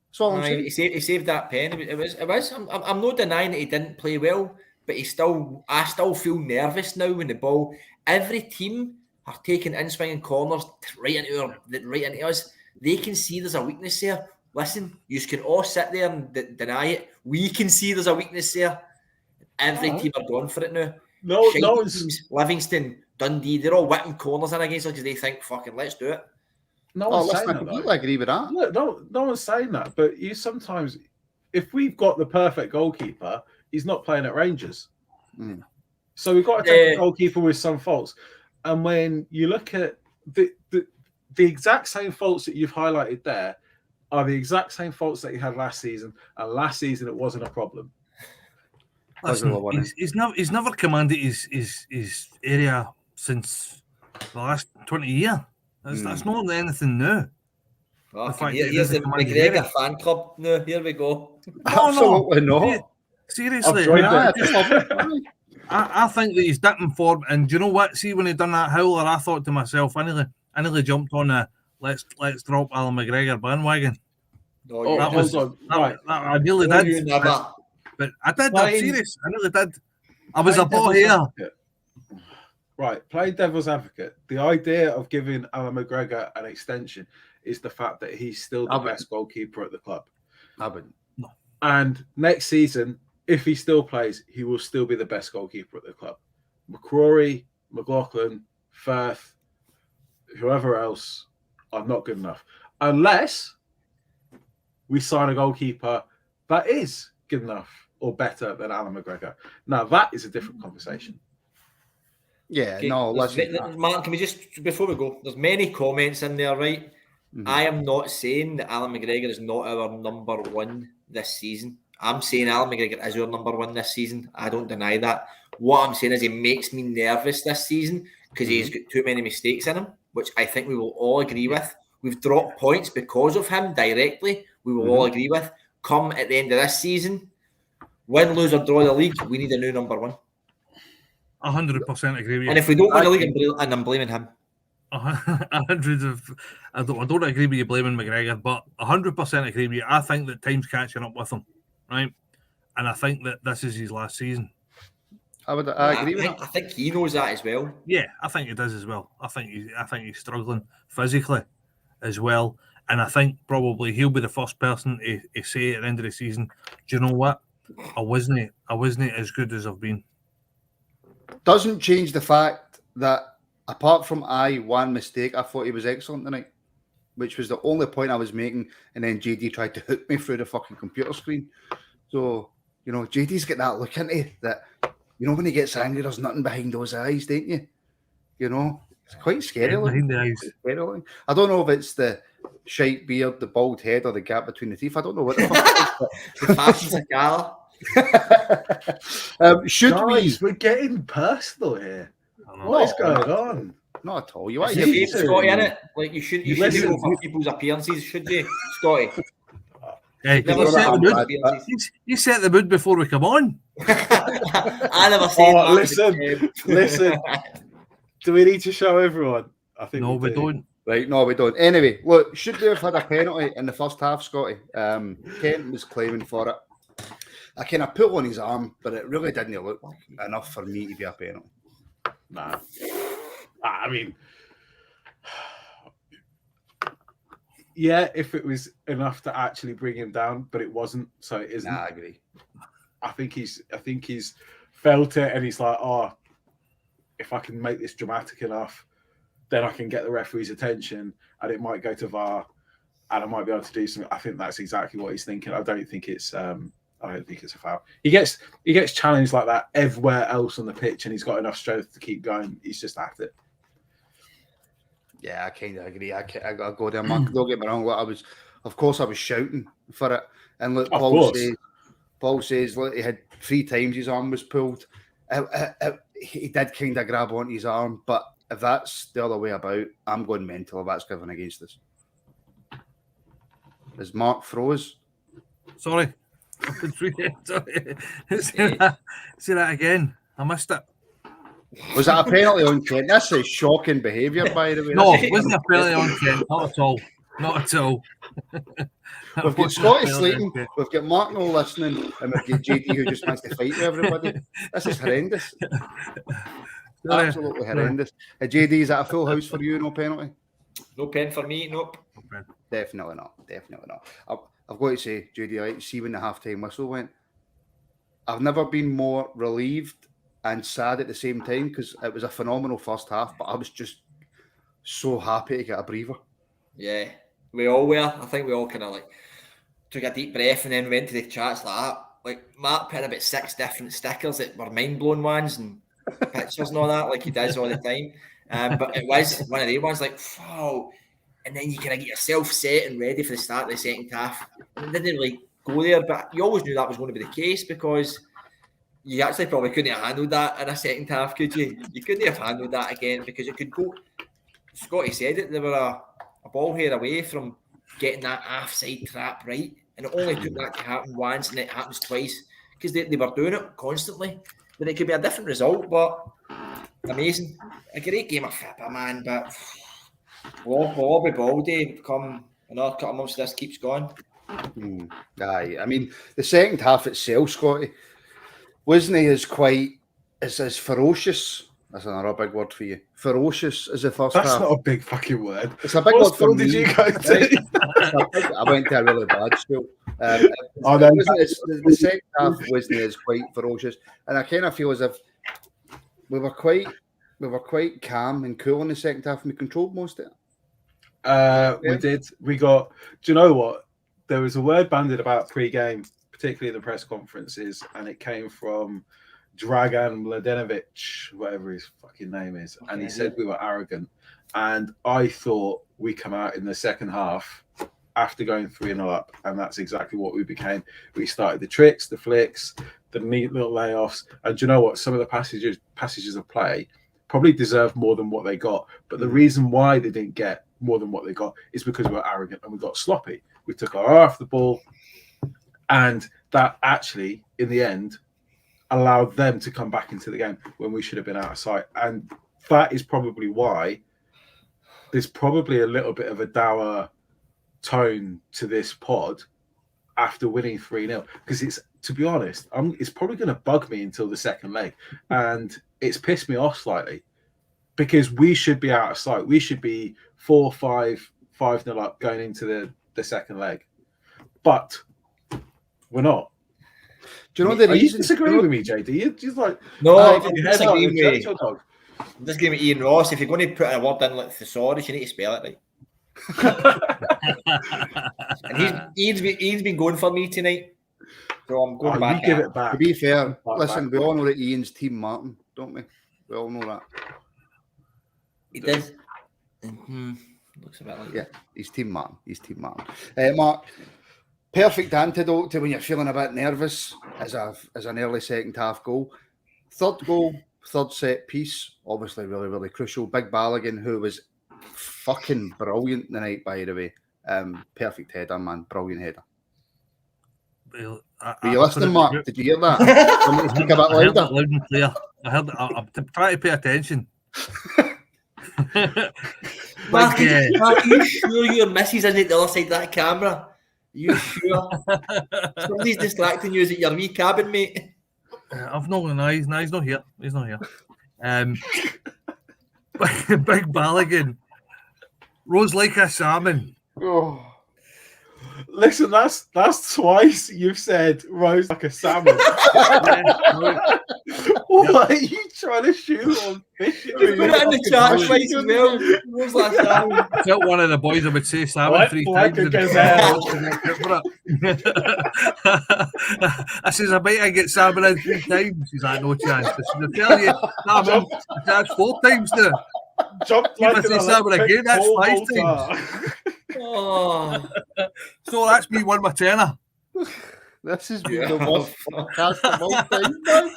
That's all I'm saying. He saved that pen. It was. I'm not denying that he didn't play well, but I still feel nervous now when the ball. Every team are taking in-swinging corners right into us. They can see there's a weakness there. Listen, you can all sit there and deny it. We can see there's a weakness there. Every team are going for it now. No teams, Livingston, Dundee, they're all whipping corners in against us because they think, fucking, let's do it. No one's saying that. I completely agree with that. Look, no one's saying that. But you sometimes, if we've got the perfect goalkeeper, he's not playing at Rangers. So we've got to take a goalkeeper with some faults. And when you look at the exact same faults that you've highlighted there, are the exact same faults that he had last season, and last season it wasn't a problem. Listen, he's never commanded his area since the last 20 years. That's not anything new. Here's the McGregor fan club. No, here we go. Absolutely not. Seriously, I think that he's dipping form, and do you know what? See, when he done that howler, I thought to myself, I nearly jumped on a let's drop Alan McGregor bandwagon. No, I nearly did. But I did. I'm serious. I nearly did. I was a ball here. Right, play devil's advocate. The idea of giving Alan McGregor an extension is the fact that he's still the best goalkeeper at the club. I wouldn't. No. And next season, if he still plays, he will still be the best goalkeeper at the club. McCrory, McLaughlin, Firth, whoever else are not good enough. Unless we sign a goalkeeper that is good enough or better than Alan McGregor. Now, that is a different conversation. Yeah, Okay, no, listen. Mark, can we just, before we go, there's many comments in there, right? Mhm. I am not saying that Alan McGregor is not our number one this season. I'm saying Alan McGregor is our number one this season. I don't deny that. What I'm saying is he makes me nervous this season because he's got too many mistakes in him, which I think we will all agree with. We've dropped points because of him directly. We will all agree with. Come at the end of this season, win, lose, or draw the league, we need a new number one. 100% agree with you. And if we don't win the league, I'm blaming him. I don't agree with you blaming McGregor, but 100% agree with you. I think that time's catching up with him, right? And I think that this is his last season. I agree with that. I think he knows that as well. Yeah, I think he does as well. I think he's struggling physically as well, and I think probably he'll be the first person to say at the end of the season, "Do you know what? I wasn't as good as I've been." Doesn't change the fact that apart from one mistake, I thought he was excellent tonight, which was the only point I was making, and then JD tried to hook me through the fucking computer screen. So, JD's got that look into that, when he gets angry, there's nothing behind those eyes, don't you? It's quite scary. Behind the eyes. I don't know if it's the shite beard, the bald head, or the gap between the teeth. I don't know what the fuck it is. The fashion's a gala. We're getting personal here. What is going on? Not at all. You want to keep Scotty in it? Like you shouldn't go for people's appearances, should you, Scotty? Hey, you set the mood before we come on. I never said that. Listen. Do we need to show everyone? I think we don't. Right, no, we don't. Anyway, look, should they have had a penalty in the first half, Scotty? Kent was claiming for it. I kind of put on his arm, but it really didn't look enough for me to be a penalty. Nah. I mean, yeah, if it was enough to actually bring him down, but it wasn't, so it isn't. Nah, I agree. I think he's felt it, and he's like, if I can make this dramatic enough, then I can get the referee's attention, and it might go to VAR, and I might be able to do something. I think that's exactly what he's thinking. I don't think it's a foul. He gets challenged like that everywhere else on the pitch, and he's got enough strength to keep going. He's just at it. Yeah, I kind of agree. I go there, Mark. Don't get me wrong. I was shouting for it, and look, Paul says, look, he had 3 times his arm was pulled. He did kind of grab onto his arm, but if that's the other way about, I'm going mental if that's given against us. Is Mark froze? Sorry. Sorry. Say that again. I missed it. Was that a penalty on Kent? That's a shocking behaviour, by the way. No, it wasn't a penalty on Kent. Not at all. Not at all. We've got Scotty sleeping, we've got Mark no listening, and we've got JD who just wants to fight with everybody. This is horrendous. Absolutely horrendous. JD, is that a full house for you? No penalty? No pen for me, nope. Definitely not. I've got to say, JD, see when the half-time whistle went, I've never been more relieved and sad at the same time because it was a phenomenal first half, but I was just so happy to get a breather. Yeah, we all were. I think we all kind of took a deep breath and then went to the chats like that. Like Mark put about 6 different stickers that were mind-blowing ones and pictures and all that, like he does all the time. But it was one of the ones like, wow. And then you kind of get yourself set and ready for the start of the second half. It didn't really go there, but you always knew that was going to be the case because you actually probably couldn't have handled that in a second half, could you? You couldn't have handled that again because it could go. Scotty said it, they were a ball here away from getting that offside trap right, and it only took that to happen once, and it happens twice because they were doing it constantly. Then it could be a different result, but amazing, a great game of football, man. But we'll be baldy come another couple of months. This keeps going. Aye, I mean the second half itself, Scotty, wasn't he as ferocious? That's another big word for you. Ferocious as the first half. That's not a big fucking word. It's a big word for me. Did you go to? I went to a really bad school. The second half wasn't as quite ferocious, and I kind of feel as if we were quite calm and cool in the second half, and we controlled most of it. We did. We got. Do you know what? There was a word bandied about pre-game particularly the press conferences, and it came from Dragan Mladenovic, whatever his fucking name is, and he said we were arrogant. And I thought we come out in the second half after going 3-0 up, and that's exactly what we became. We started the tricks, the flicks, the neat little layoffs, and do you know what? Some of the passages of play probably deserve more than what they got. But the reason why they didn't get more than what they got is because we were arrogant and we got sloppy. We took our eye off the ball, and that actually, in the end, allowed them to come back into the game when we should have been out of sight. And that is probably why there's probably a little bit of a dour tone to this pod after winning 3-0, because it's, to be honest, it's probably going to bug me until the second leg, and it's pissed me off slightly because we should be out of sight. We should be 4-5, 5-0 up going into the second leg, but we're not. Do you know the Are you reason? disagreeing with me, JD? You're just like, No, I'm I'm disagreeing with your dog. I'm just giving Ian Ross. If you're going to put a word in like thesaurus, you need to spell it right. And Ian's been going for me tonight, so I'm going back. You give it back. To be fair, listen, we all know that Ian's Team Martin, don't we? We all know that. He did. Looks a bit like Yeah, he's Team Martin. He's Team Martin. Mark, perfect antidote to when you're feeling a bit nervous as an early second half goal. Third goal, third set piece, obviously really, really crucial. Big Balogun, who was fucking brilliant tonight, by the way. Perfect header, man. Brilliant header. Well, Were you listening, Mark? Did you hear that? Somebody speak a bit I heard it louder. loud and clear. I heard it. I'm trying to pay attention. Mark, are you sure your missus isn't the other side of that camera? Are you sure? Somebody's distracting you. Is it your wee cabin, mate? I've no eyes. No, he's not here. He's not here. Big Balogun rose like a salmon. Oh. Listen, that's twice you've said rose like a salmon. What are you trying to shoot on fish? Put it in the chat twice as well. Rose like a salmon. Tell one of the boys I would say salmon What? 3 Like times. a gazelle. I says, I bet I get salmon in 3 times. He's like, no chance. I said, I tell you, salmon, that's 4 times now. Jumped You like must an say salmon electric again, that's 5 pole times. Oh, So that's me won my tenner. This has been the worst podcast of all time, man.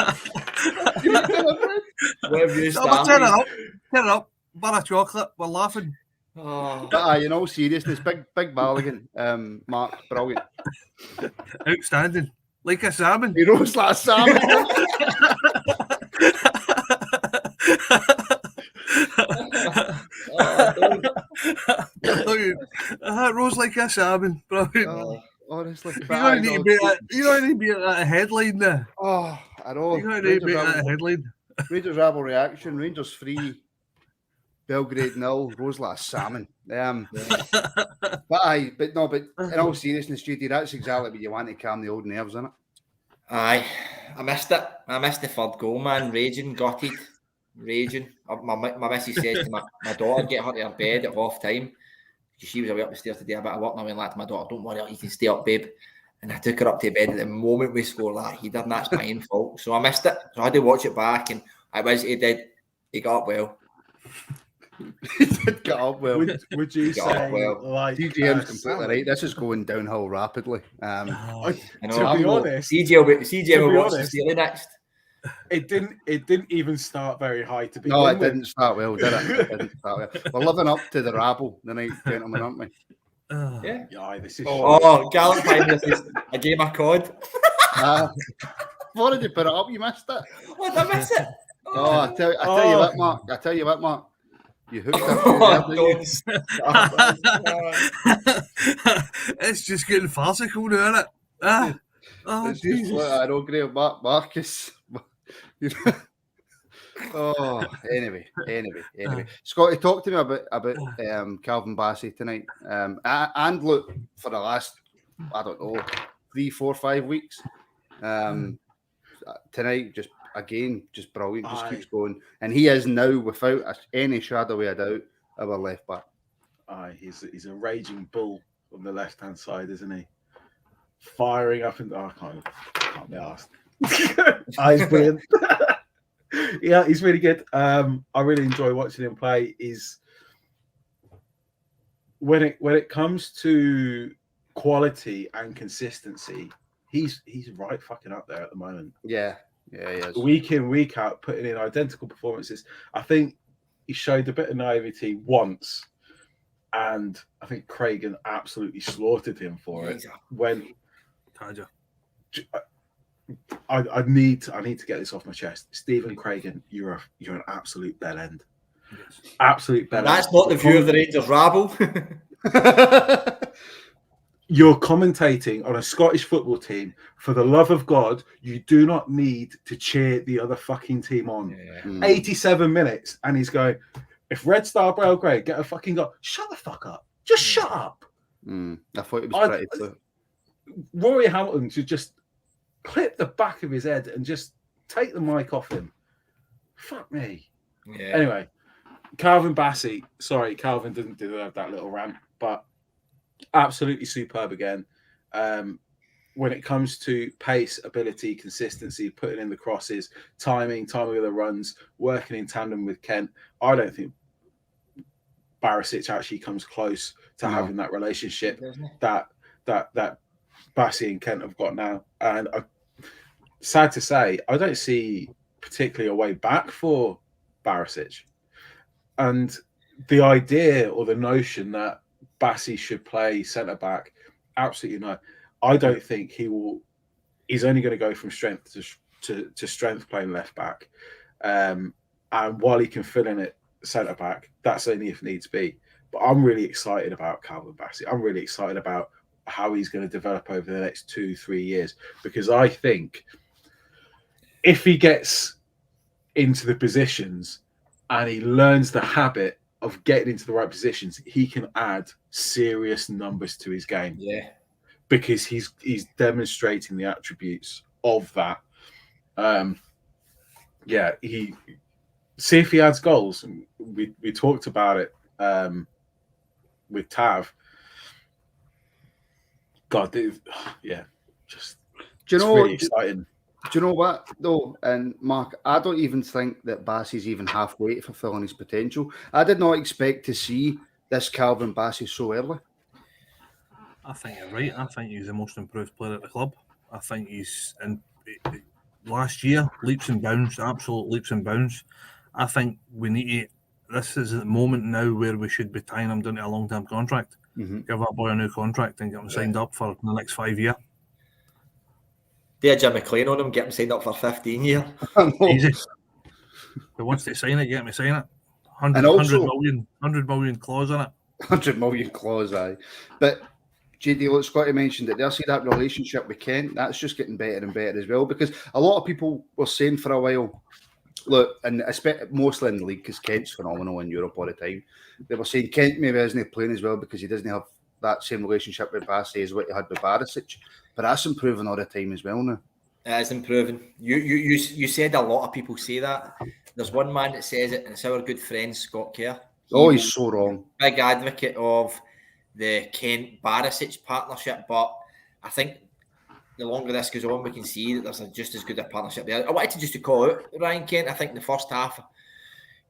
where have you So I'm turn started? it up, bar of chocolate, we're laughing. Oh. But in all seriousness, big Balogun, Mark, brilliant. Outstanding. Like a salmon. He rose like a salmon. Rose like a salmon. Brilliant. Oh, honestly, You don't need to be at a headline there. Oh, I know. You don't need to be at a headline. Rangers Rebel reaction. Rangers 3, Belgrade 0. Rose like a salmon. But in all seriousness, JD, that's exactly what you want to calm the old nerves, isn't it? Aye, I missed it. I missed the third goal, man. Raging, gutted, raging. My missus says to my daughter, get her to her bed at half time. She was away up the stairs to do a bit of work, and I went like to my daughter, don't worry, you can stay up, babe. And I took her up to bed at the moment we scored that header, and that's my own fault. So I missed it. So I had to watch it back, and he got up well. He did get up well. Would you Got say up well. like DJM's completely right. This is going downhill rapidly. I To know. be honest, CJ will watch the honest, Steely next. it didn't even start very high to begin No, it with. didn't start well, did it? It didn't start well. We're living up to the rabble tonight, gentlemen, aren't we? Yeah. Yeah, this is Oh, Gallant Time, this is a game of COD. What did you put it up? You missed it. Oh, did I miss it? Oh, I tell you what, Mark. I tell you what, Mark. You hooked up. Oh, There, don't stop. It's just getting farcical now, isn't it? Oh, it's just Jesus. like, I don't agree with Marcus. You know? Oh, anyway. Scotty, talk to me about Calvin Bassey tonight. And look, for the last, I don't know, 3, 4, 5 weeks. Tonight, just brilliant. Just keeps going, and he is now, without any shadow of a doubt, our left back. He's a raging bull on the left hand side, isn't he? firing up and I can't be asked. He's brilliant. Yeah, he's really good. I really enjoy watching him play. When it comes to quality and consistency, he's right fucking up there at the moment. Yeah, he is. Week in, week out, putting in identical performances. I think he showed a bit of naivety once, and I think Cragen absolutely slaughtered him for it. When I need to get this off my chest. Stephen Cragen, you're an absolute bell end. Yes. Absolute bell end. That's not the view of the Rangers rabble. You're commentating on a Scottish football team. For the love of God, you do not need to cheer the other fucking team on. 87 minutes, and he's going, if Red Star Belgrade get a fucking goal, shut the fuck up. Just shut up. I thought it was pretty clear. Rory Hamilton should just clip the back of his head and just take the mic off him. Fuck me. Yeah. Anyway, Calvin Bassey. Sorry, Calvin didn't deserve that little rant, but absolutely superb again. When it comes to pace, ability, consistency, putting in the crosses, timing of the runs, working in tandem with Kent, I don't think Barisic actually comes close to having that relationship that Bassey and Kent have got now. And sad to say, I don't see particularly a way back for Barisic. And the idea or the notion that Bassey should play centre-back, absolutely no. I don't think he will. He's only going to go from strength to strength playing left-back. And while he can fill in at centre-back, that's only if needs be. But I'm really excited about Calvin Bassey. I'm really excited about how he's going to develop over the next 2-3 years, because I think if he gets into the positions and he learns the habit of getting into the right positions, he can add serious numbers to his game. Yeah, because he's demonstrating the attributes of that. He see if he adds goals. We talked about it with Tav. God, dude, yeah, just do you know really what? exciting. Do you know what though? And Mark, I don't even think that Bassey's even halfway to fulfilling his potential. I did not expect to see this Calvin Bassey so early. I think you're right. I think he's the most improved player at the club. I think he's in last year, leaps and bounds, absolute leaps and bounds. I think we need to. This is the moment now where we should be tying him down to a long-term contract. Give that boy a new contract and get him signed up for the next 5 years. They're Jim McLean on him, get him signed up for 15 years. Easy. He wants to sign it, get me sign it. 100 million clause on it. 100 million clause, aye. But JD, look, Scotty mentioned it. They'll see that relationship with Kent. That's just getting better and better as well, because a lot of people were saying for a while, look, and mostly in the league, because Kent's phenomenal in Europe all the time. They were saying Kent maybe isn't playing as well because he doesn't have that same relationship with Bassey as what he had with Barisic. But that's improving all the time as well now. It is improving. You said a lot of people say that. There's one man that says it, and it's our good friend Scott Kerr. He's so wrong. Big advocate of the Kent Barisic partnership, but I think the longer this goes on, we can see that there's just as good a partnership there. I wanted to call out Ryan Kent. I think in the first half,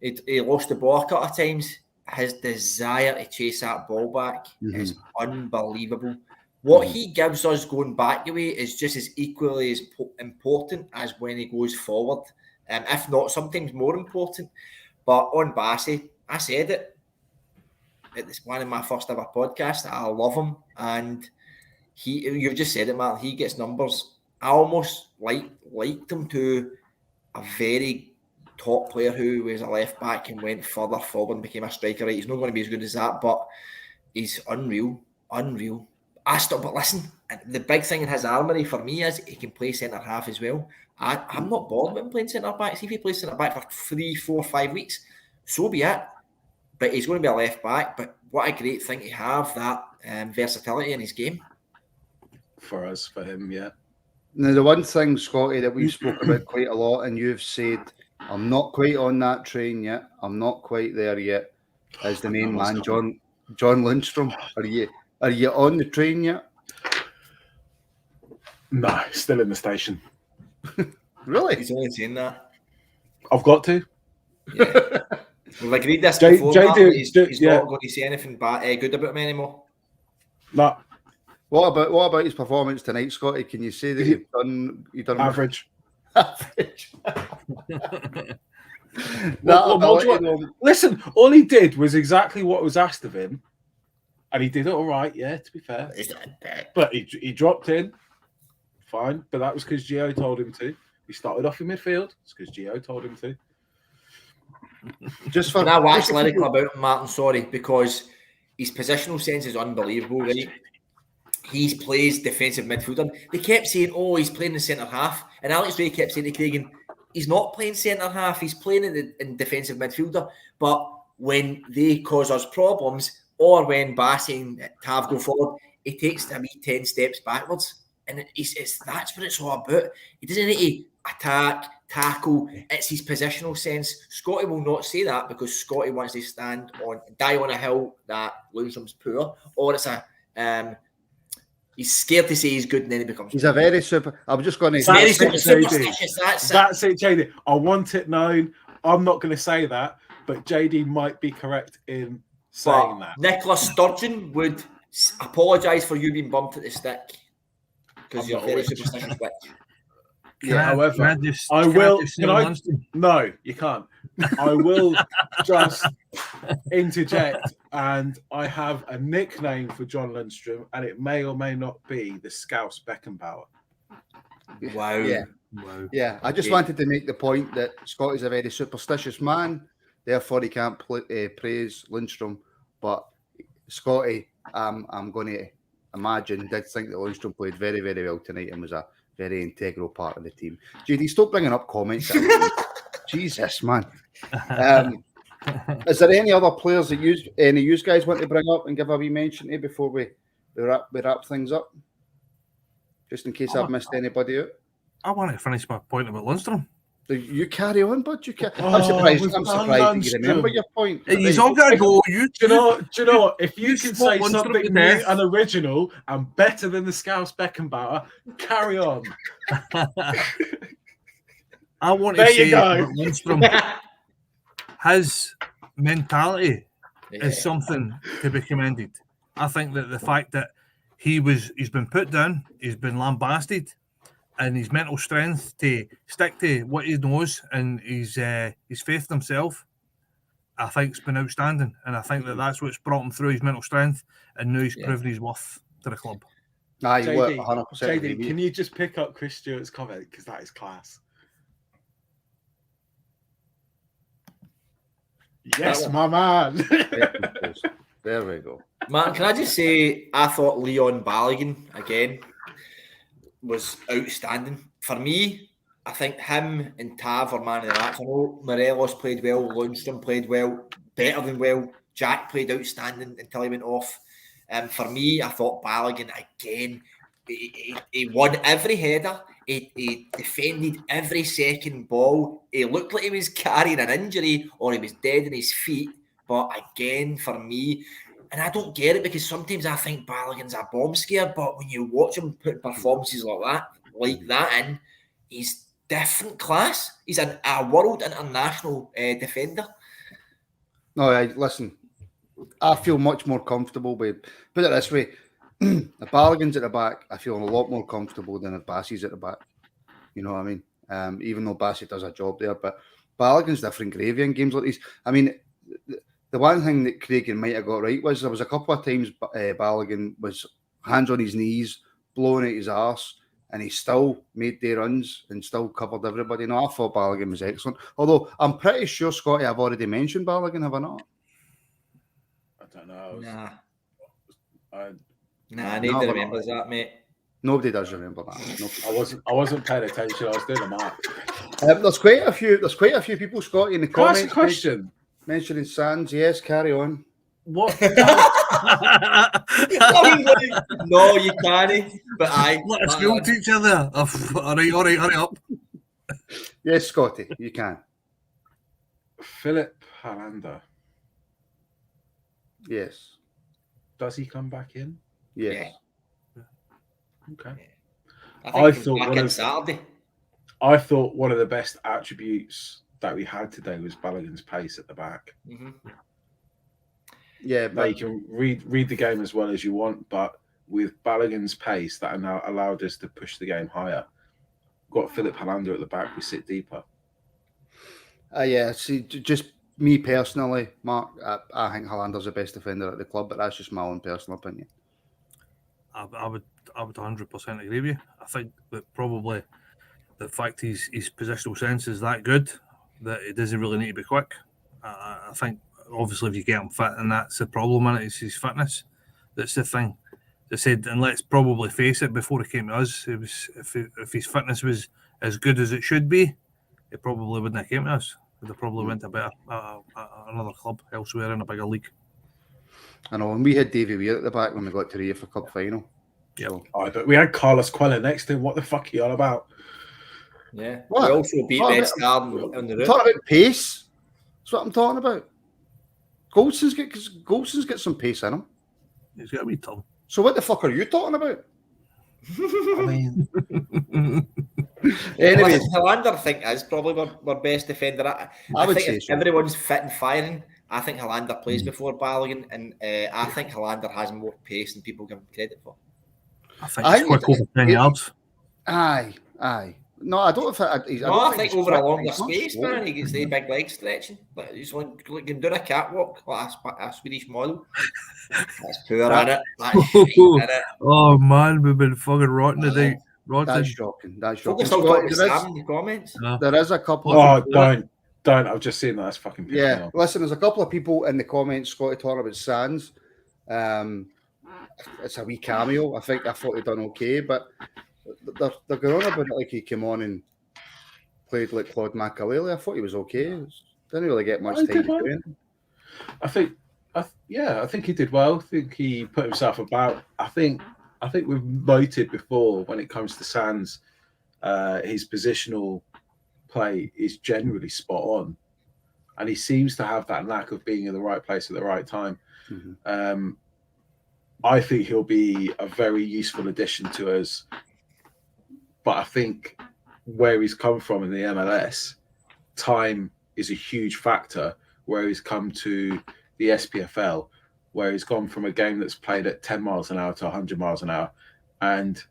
he lost the ball a couple of times. His desire to chase that ball back is unbelievable. What he gives us going back away is just as equally as important as when he goes forward, if not sometimes more important. But on Bassey, I said it. It's one of my first ever podcasts. I love him, and you've just said it, Matt. He gets numbers. I almost liked him to a very top player who was a left back and went further forward and became a striker. Right? He's not going to be as good as that, but he's unreal. But listen, the big thing in his armoury for me is he can play centre half as well. I'm not bored with him playing centre back. See if he plays centre back for 3, 4, 5 weeks, so be it. But he's going to be a left back. But what a great thing to have that versatility in his game. For him, yeah. Now, the one thing, Scotty, that we've spoken about quite a lot, and you've said, I'm not quite on that train yet. I'm not quite there yet. Is the main man, John Lindstrom. Are you on the train yet? No, still in the station. Really? He's only saying that. I've got to. Yeah. We've agreed this Jay- before, Jay Martin, did- that he's yeah. not going to say anything good about him anymore. No, What about his performance tonight, Scotty? Can you say that you've done average. average? Listen, all he did was exactly what was asked of him, and he did it all right. Yeah, to be fair, but he dropped in, fine. But that was because Gio told him to. He started off in midfield. It's because Gio told him to. Can I wax lyrical about him, Martin? Sorry, because his positional sense is unbelievable, right? He plays defensive midfielder. They kept saying, "Oh, he's playing in centre half," and Alex Ray kept saying to Craig, "He's not playing centre half. He's playing in defensive midfielder." But when they cause us problems, or when Bassey and Tav go forward, he takes a wee 10 steps backwards, and that's what it's all about. He doesn't need to attack, tackle. It's his positional sense. Scotty will not say that because Scotty wants to die on a hill that Lundstrom's poor, or it's he's scared to say he's good and then he becomes. He's a very super. I'm just going to. He's very superstitious. That's it, JD. I want it known. I'm not going to say that, but JD might be correct in saying that. Nicholas Sturgeon would apologise for you being bumped at the stick because you're very superstitious. However, no, you can't. I will just interject, and I have a nickname for John Lundstrom, and it may or may not be the Scouse Beckenbauer. Wow. Yeah. I just wanted to make the point that Scotty's a very superstitious man, therefore he can't praise Lundstrom. But Scotty, I'm going to imagine, did think that Lundstrom played very, very well tonight and was a very integral part of the team. JD, stop bringing up comments. Jesus, man. Is there any other players that any of you guys want to bring up and give a wee mention to before we wrap things up? Just in case I've missed anybody out. I want to finish my point about Lundstrom. You carry on, bud. I'm surprised that you remember your point. He's all got to go. Do you know what? If you can say something new and original and better than the Scouse Beckenbauer, carry on. I want to say that Lundstrom, his mentality is something to be commended. I think that the fact that he's been put down, he's been lambasted, and his mental strength to stick to what he knows and his faith in himself, I think it's been outstanding. And I think that that's what's brought him through his mental strength, and now he's proven his worth to the club. JD, 100%. Can you just pick up Chris Stewart's comment, because that is class? Yes, my man. There we go. Man, can I just say, I thought Leon Balogun, again, was outstanding. For me, I think him and Tav are man of the match. I know Morelos played well, Lundstrom played well, better than well. Jack played outstanding until he went off. For me, I thought Balogun, again, he won every header. He defended every second ball. He looked like he was carrying an injury or he was dead in his feet. But again, for me, and I don't get it because sometimes I think Balogun's a bomb scare, but when you watch him put performances like that in, he's different class. He's a world international defender. No, listen, I feel much more comfortable with, put it this way, if Balogun's at the back, I feel a lot more comfortable than if Bassey's at the back. You know what I mean? Even though Bassey does a job there, but Balogun's different gravy in games like these. I mean, the one thing that Craig might have got right was there was a couple of times Balogun was hands on his knees, blowing at his arse, and he still made their runs and still covered everybody. No, I thought Balogun was excellent. Although I'm pretty sure, Scotty, I've already mentioned Balogun, have I not? I don't know. Nobody remembers that, mate. Nobody does remember that. I wasn't paying attention. I was doing a mark. There's quite a few people, Scotty, in the comments. Ask a question. Mentioning Sands, yes, carry on. What? No, you can't. But Let a school teacher there. All right, hurry up. Yes, Scotty, you can. Philip Haranda. Yes. Does he come back in? Yes. Okay. I he thought comes back in Saturday. I thought one of the best attributes that we had today was Balogun's pace at the back. Mm-hmm. Yeah, Now but you can read the game as well as you want, but with Balogun's pace, that now allowed us to push the game higher. Got Philip Hollander at the back, we sit deeper. yeah, see, just me personally, Mark, I think Hollander's the best defender at the club, but that's just my own personal opinion. I would 100% agree with you. I think that probably the fact his positional sense is that good that it doesn't really need to be quick. I think obviously if you get him fit, and that's the problem, and it's his fitness. That's the thing. They said, and let's probably face it, before he came to us, it was if his fitness was as good as it should be, it probably wouldn't have came to us. They'd have probably went to another club elsewhere in a bigger league. I know, and we had Davy Weir at the back when we got to the UEFA Cup final. Yep. So. Oh, but we had Carlos Quella next to him. What the fuck are you on about? Yeah. What? We also beat Red Star on the I'm route. talking about pace. That's what I'm talking about. Goldson's got some pace in him. He's got a wee tongue. So what the fuck are you talking about? I mean, Anyways, Hollander, I think, is probably our best defender. I would think say if so. everyone's fit and firing, I think Hollander plays before Balogun, and I think Hollander has more pace than people give him credit for. I think he's quick over 10 yards. Aye. No, I don't think. I think over a longer space, man, he gets the big leg stretching. Like, he's like can do a catwalk like a Swedish model. That's poor, isn't it? That's shite, innit? Oh man, we've been fucking rotten today. That's shocking. Focus on talking to Sam in the comments. There is a couple oh, of don't. I've just seen that. That's fucking pissed me off. Listen, there's a couple of people in the comments, Scotty, talking about Sands. It's a wee cameo. I thought he'd done okay, but they're going on about it like he came on and played like Claude Makalele. I thought he was okay. Didn't really get much time doing. I think he did well. I think he put himself about. I think we've noted before when it comes to Sands, his positional play is generally spot on, and he seems to have that knack of being in the right place at the right time. Mm-hmm. I think he'll be a very useful addition to us, but I think where he's come from in the MLS, time is a huge factor. Where he's come to the SPFL, where he's gone from a game that's played at 10 miles an hour to 100 miles an hour, and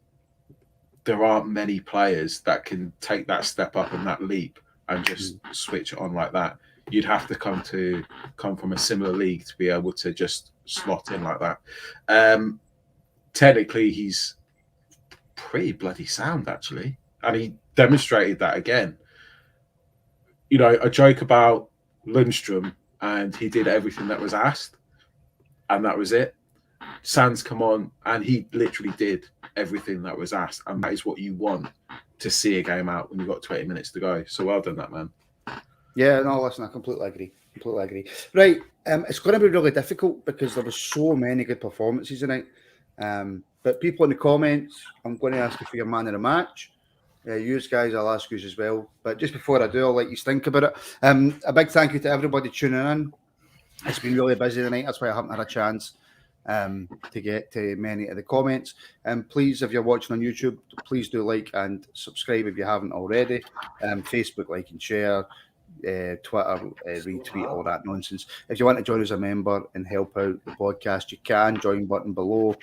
there aren't many players that can take that step up and that leap and just switch it on like that. You'd have to come from a similar league to be able to just slot in like that. Technically, he's pretty bloody sound, actually, and he demonstrated that again. You know, a joke about Lundstrom, and he did everything that was asked, and that was it. Sands come on, and he literally did everything that was asked, and that is what you want to see a game out when you've got 20 minutes to go. So well done, that man. Yeah, no, listen, I completely agree. Right, it's going to be really difficult because there was so many good performances tonight. But people in the comments, I'm going to ask you for your man of the match. You guys, I'll ask you as well. But just before I do, I'll let you think about it. A big thank you to everybody tuning in. It's been really busy tonight. That's why I haven't had a chance to get to many of the comments. Please, if you're watching on YouTube, please do like and subscribe if you haven't already. Facebook, like and share. Twitter, retweet, all that nonsense. If you want to join as a member and help out the podcast, you can. Join button below.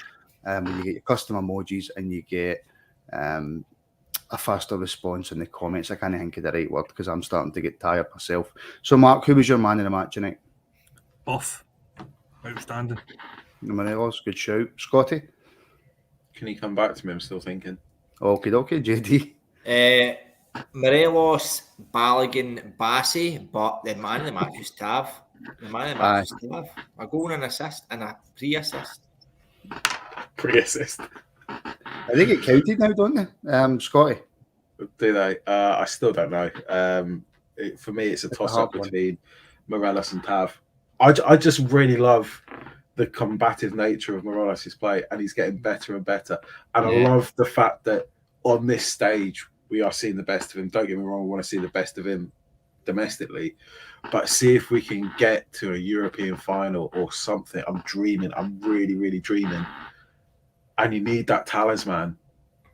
You get your custom emojis and you get a faster response in the comments. I can't think of the right word because I'm starting to get tired myself. So, Mark, who was your man in the match tonight? Buff. Outstanding. Morelos, good shout. Scotty? Can he come back to me? I'm still thinking. Okay, JD. Morelos, Balogun, Bassi, but the man in the match was Tav. The man in the match was Tav. A goal and an assist and a pre-assist. Pre-assist. I think it counted now, don't they? Scotty? Do they? I still don't know. For me, it's a toss-up between Morelos and Tav. I just really love the combative nature of Morelos' play, and he's getting better and better. And I love the fact that on this stage, we are seeing the best of him. Don't get me wrong, we want to see the best of him domestically, but see if we can get to a European final or something. I'm dreaming. I'm really, really dreaming. And you need that talisman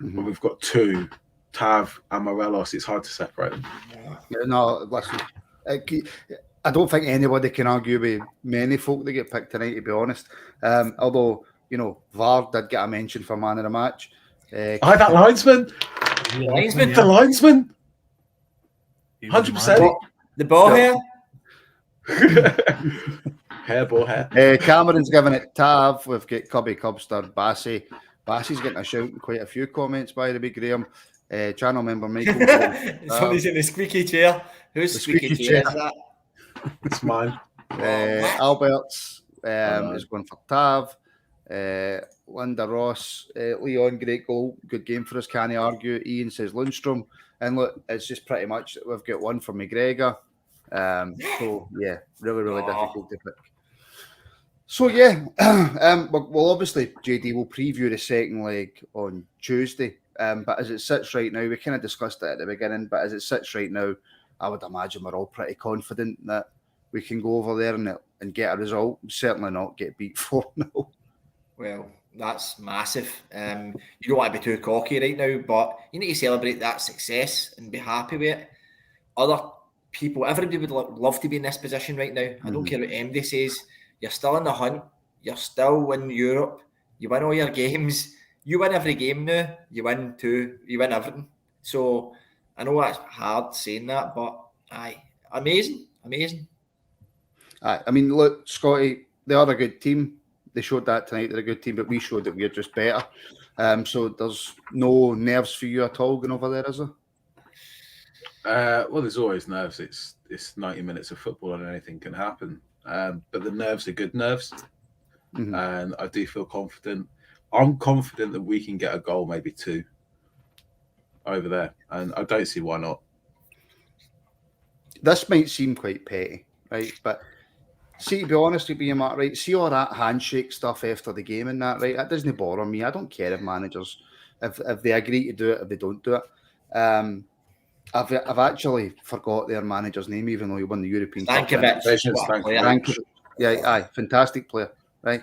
but we've got two, Tav and Morelos. It's hard to separate them. No, listen, I don't think anybody can argue with many folk that get picked tonight, to be honest. Although, VAR did get a mention for man of the match. That linesman. The linesman. 100%. The ball hair. Ball hair. Cameron's giving it Tav. We've got Cubby Cubster, Bassey. Bassey's getting a shout in quite a few comments, by the way, Graham. Channel member Michael. Somebody's in the squeaky chair. Who's the squeaky chair? Is that? It's mine. Alberts is going for Tav. Linda Ross, Leon, great goal, good game for us, can't argue. Ian says Lundstrom, and look, it's just pretty much that we've got one for McGregor. So yeah, really difficult to pick. So yeah, well obviously JD will preview the second leg on Tuesday. But as it sits right now, we kind of discussed it at the beginning, but as it sits right now, I would imagine we're all pretty confident that we can go over there and get a result. Certainly not get beat 4-0. Well, that's massive. You don't want to be too cocky right now, but you need to celebrate that success and be happy with it. Other people, everybody would love to be in this position right now. I don't care what MD says. You're still in the hunt. You're still in Europe. You win all your games. You win every game now. You win two. You win everything. So I know that's hard saying that, but amazing. I mean, look, Scotty, they are a good team. They showed that tonight. They're a good team, but we showed that we're just better. So there's no nerves for you at all going over there, is there? Well, there's always nerves. It's 90 minutes of football and anything can happen. But the nerves are good nerves. And I do feel confident. I'm confident that we can get a goal, maybe two, over there. And I don't see why not. This might seem quite petty, right? But see, to be honest with you, Matt, right? See all that handshake stuff after the game and that, right? That doesn't bother me. I don't care if managers, if they agree to do it, if they don't do it. I've actually forgot their manager's name, even though he won the European Cup. Stankovic. Yeah, fantastic player, right?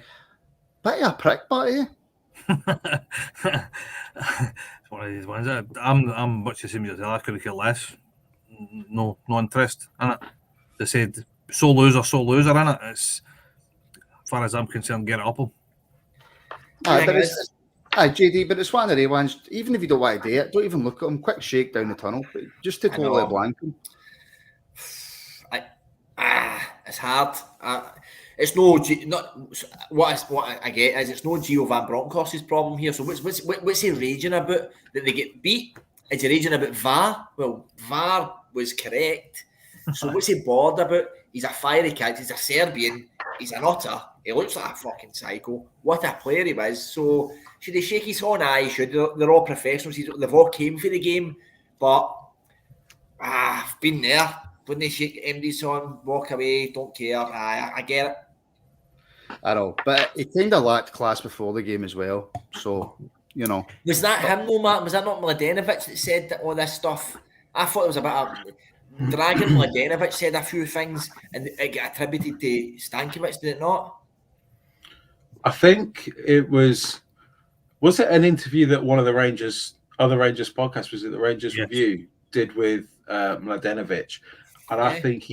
Bit of a prick, but yeah. It's one of these ones. I'm much the same as I could care less. No interest in it. They said so loser in it. It's, as far as I'm concerned, get it up them. JD, but it's one of the ones. Even if you don't want to do it, don't even look at them. Quick shake down the tunnel, just to totally blank them. It's hard. It's not what I get is it's no Gio Van Bronckhorst's problem here. So what's he raging about that they get beat? Is he raging about VAR? Well, VAR was correct. So what's he bored about? He's a fiery kid. He's a Serbian. He's an otter. He looks like a fucking psycho. What a player he was. So should he shake his own eye? Should they're all professionals? They've all came for the game, but I've been there. When they shake MD's on, walk away, don't care. I get it. I know, but he kind of lacked class before the game as well. So, Was that him, though, Martin? Was that not Mladenovic that said that, all this stuff? I thought it was about Dragan Mladenovic said a few things and it got attributed to Stankovic, did it not? I think it was it an interview that one of the other Rangers podcasts, was it the Rangers Review, did with Mladenovic? And I think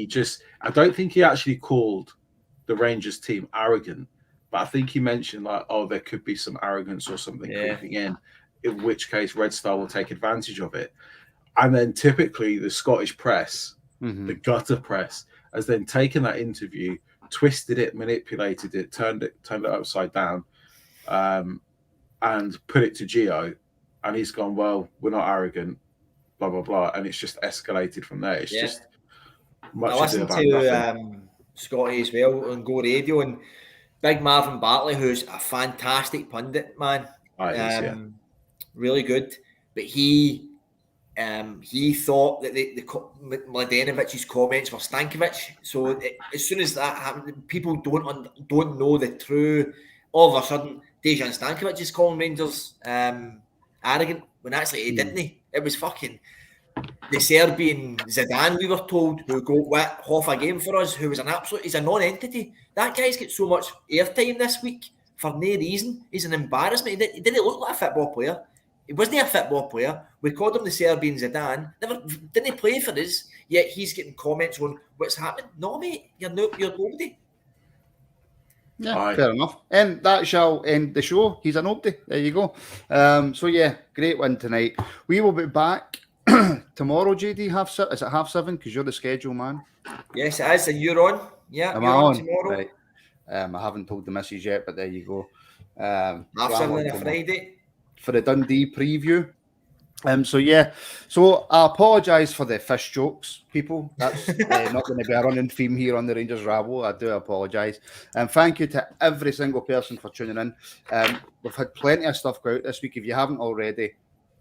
I don't think he actually called the Rangers team arrogant, but I think he mentioned there could be some arrogance or something creeping in which case Red Star will take advantage of it. And then typically the Scottish press, the gutter press, has then taken that interview, twisted it, manipulated it, turned it upside down, and put it to Gio. And he's gone, well, we're not arrogant, blah, blah, blah. And it's just escalated from there. It's just much I listened to Scotty as well on Go Radio, and Big Marvin Bartley, who's a fantastic pundit, man. Really good. But he thought that the Mladenovic's comments were Stankovic. So as soon as that happened, people don't know the true. All of a sudden, Dejan Stankovic is calling Rangers arrogant when actually he didn't. It was fucking the Serbian Zidane, we were told, who got half a game for us, who was he's a non-entity. That guy's got so much airtime this week for no reason. He's an embarrassment. He didn't look like a football player. He wasn't a football player. We called him the Serbian Zidane. Never didn't play for us. Yet he's getting comments on what's happening. No, mate, you're nobody. Yeah, Aye. fair enough. And that shall end the show. He's a nobody. There you go. So yeah, great win tonight. We will be back tomorrow, JD. Is it 7:30? Because you're the schedule man. Yes, it is. And you're on. Yeah, Am you're I on on? tomorrow. Right. I haven't told the missus yet, but there you go. So 7:30 I'm on on a tomorrow Friday. for the Dundee preview. So yeah, so I apologise for the fish jokes, people. That's not going to be a running theme here on the Rangers Rabble. I do apologise. And thank you to every single person for tuning in. We've had plenty of stuff go out this week. If you haven't already,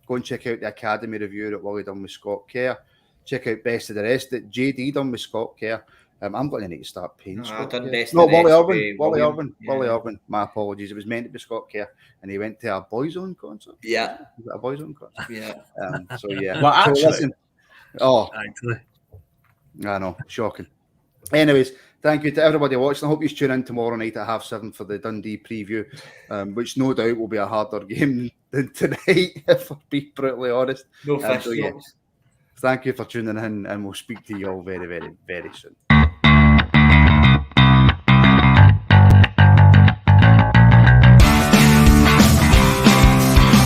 go and check out the Academy review that Wally done with Scott Kerr. Check out Best of the Rest that JD done with Scott Kerr. I'm going to need to start paying No, Scott I've done Kerr. Best No, of the Wally Rest Irvin. with Wally William. Irvin. Yeah. Wally Irvin. My apologies. It was meant to be Scott Kerr, and he went to a Boyzone concert. Yeah. Is it a Boyzone concert? Yeah. So yeah. Well, So actually, listen. Oh, Actually, I know, shocking. Anyways, thank you to everybody watching. I hope you tune in tomorrow night at 7:30 for the Dundee preview, which no doubt will be a harder game than tonight, if I'm being brutally honest. No fish so, yeah. jokes. Thank you for tuning in, and we'll speak to you all very, very, very soon.